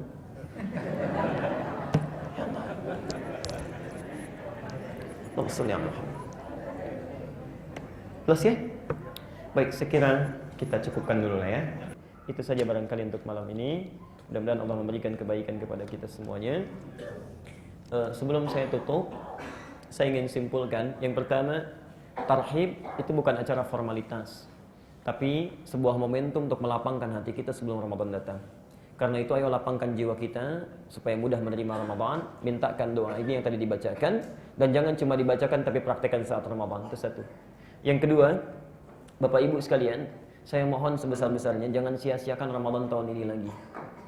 Plus ya? Baik, sekira kita cukupkan dulu lah ya. Itu saja barangkali untuk malam ini. Mudah-mudahan Allah memberikan kebaikan kepada kita semuanya. Sebelum saya tutup, saya ingin simpulkan. Yang pertama, tarhib itu bukan acara formalitas, tapi sebuah momentum untuk melapangkan hati kita sebelum Ramadan datang. Karena itu ayo lapangkan jiwa kita supaya mudah menerima Ramadan. Mintakan doa ini yang tadi dibacakan. Dan jangan cuma dibacakan tapi praktekkan saat Ramadan. Itu satu. Yang kedua, Bapak Ibu sekalian, saya mohon sebesar-besarnya jangan sia-siakan Ramadan tahun ini lagi.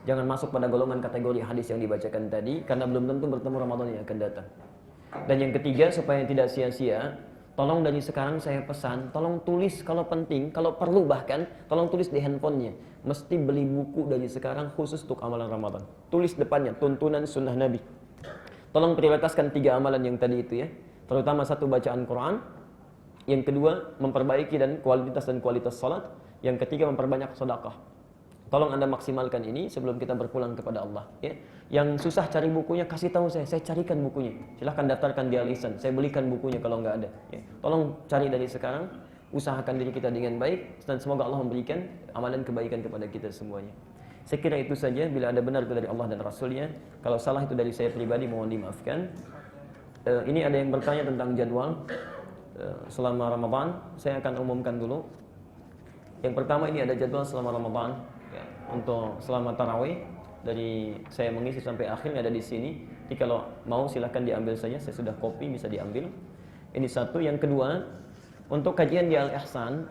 Jangan masuk pada golongan kategori hadis yang dibacakan tadi, karena belum tentu bertemu Ramadan yang akan datang. Dan yang ketiga, supaya tidak sia-sia, tolong dari sekarang saya pesan, tolong tulis kalau penting, kalau perlu bahkan, tolong tulis di handphonenya. Mesti beli buku dari sekarang khusus untuk amalan Ramadan. Tulis depannya, tuntunan sunnah Nabi. Tolong prioritaskan 3 amalan yang tadi itu ya. Terutama 1, bacaan Quran. Yang kedua, memperbaiki dan kualitas salat. Yang ketiga, memperbanyak sedekah. Tolong Anda maksimalkan ini sebelum kita berpulang kepada Allah ya. Yang susah cari bukunya, kasih tahu saya carikan bukunya. Silahkan daftarkan di Al-Ihsan, saya belikan bukunya kalau nggak ada ya. Tolong cari dari sekarang, usahakan diri kita dengan baik, dan semoga Allah memberikan amalan kebaikan kepada kita semuanya. Saya kira itu saja. Bila ada benar itu dari Allah dan Rasulnya, kalau salah itu dari saya pribadi, mohon dimaafkan. Ini ada yang bertanya tentang jadwal selama Ramadan. Saya akan umumkan dulu. Yang pertama, ini ada jadwal selama Ramadan ya, untuk selama tarawih. Dari saya mengisi sampai akhirnya ada di sini. Jadi kalau mau silahkan diambil saja, saya sudah copy, bisa diambil. Ini satu. Yang kedua, untuk kajian di Al-Ihsan,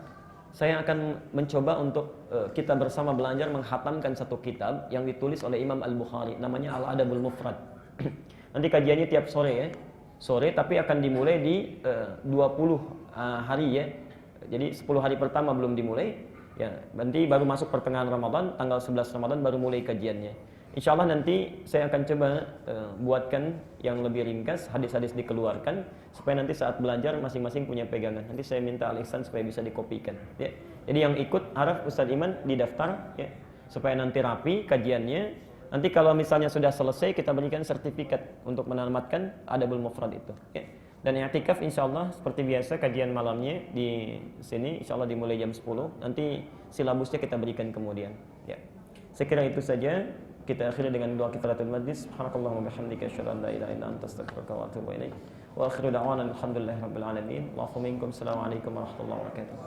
saya akan mencoba untuk kita bersama belajar menghatamkan satu kitab yang ditulis oleh Imam Al-Bukhari, namanya Al-Adabul Mufrad. Nanti kajiannya tiap sore ya, sore, tapi akan dimulai di 20 hari ya. Jadi 10 hari pertama belum dimulai ya, nanti baru masuk pertengahan Ramadan, tanggal 11 Ramadan baru mulai kajiannya. Insya Allah nanti saya akan coba buatkan yang lebih ringkas, hadis-hadis dikeluarkan, supaya nanti saat belajar masing-masing punya pegangan. Nanti saya minta Al-Ihsan supaya bisa dikopikan ya. Jadi yang ikut harap Ustadz Iman didaftar ya, supaya nanti rapi kajiannya. Nanti kalau misalnya sudah selesai, kita berikan sertifikat untuk menamatkan Adabul Mufrad itu ya. Dan i'tikaf insyaallah seperti biasa kajian malamnya di sini insyaallah dimulai jam 10. Nanti silabusnya kita berikan kemudian ya. Saya kira itu saja. Kita akhiri dengan doa kifaratul majlis. Subhanakallahumma bihamdika asyhadu an la ilaha illa anta astaghfiruka wa atubu ilaik. Wa akhiru da'wana alhamdulillahi rabbil alamin. Wa afu minkum. Assalamualaikum warahmatullahi wabarakatuh.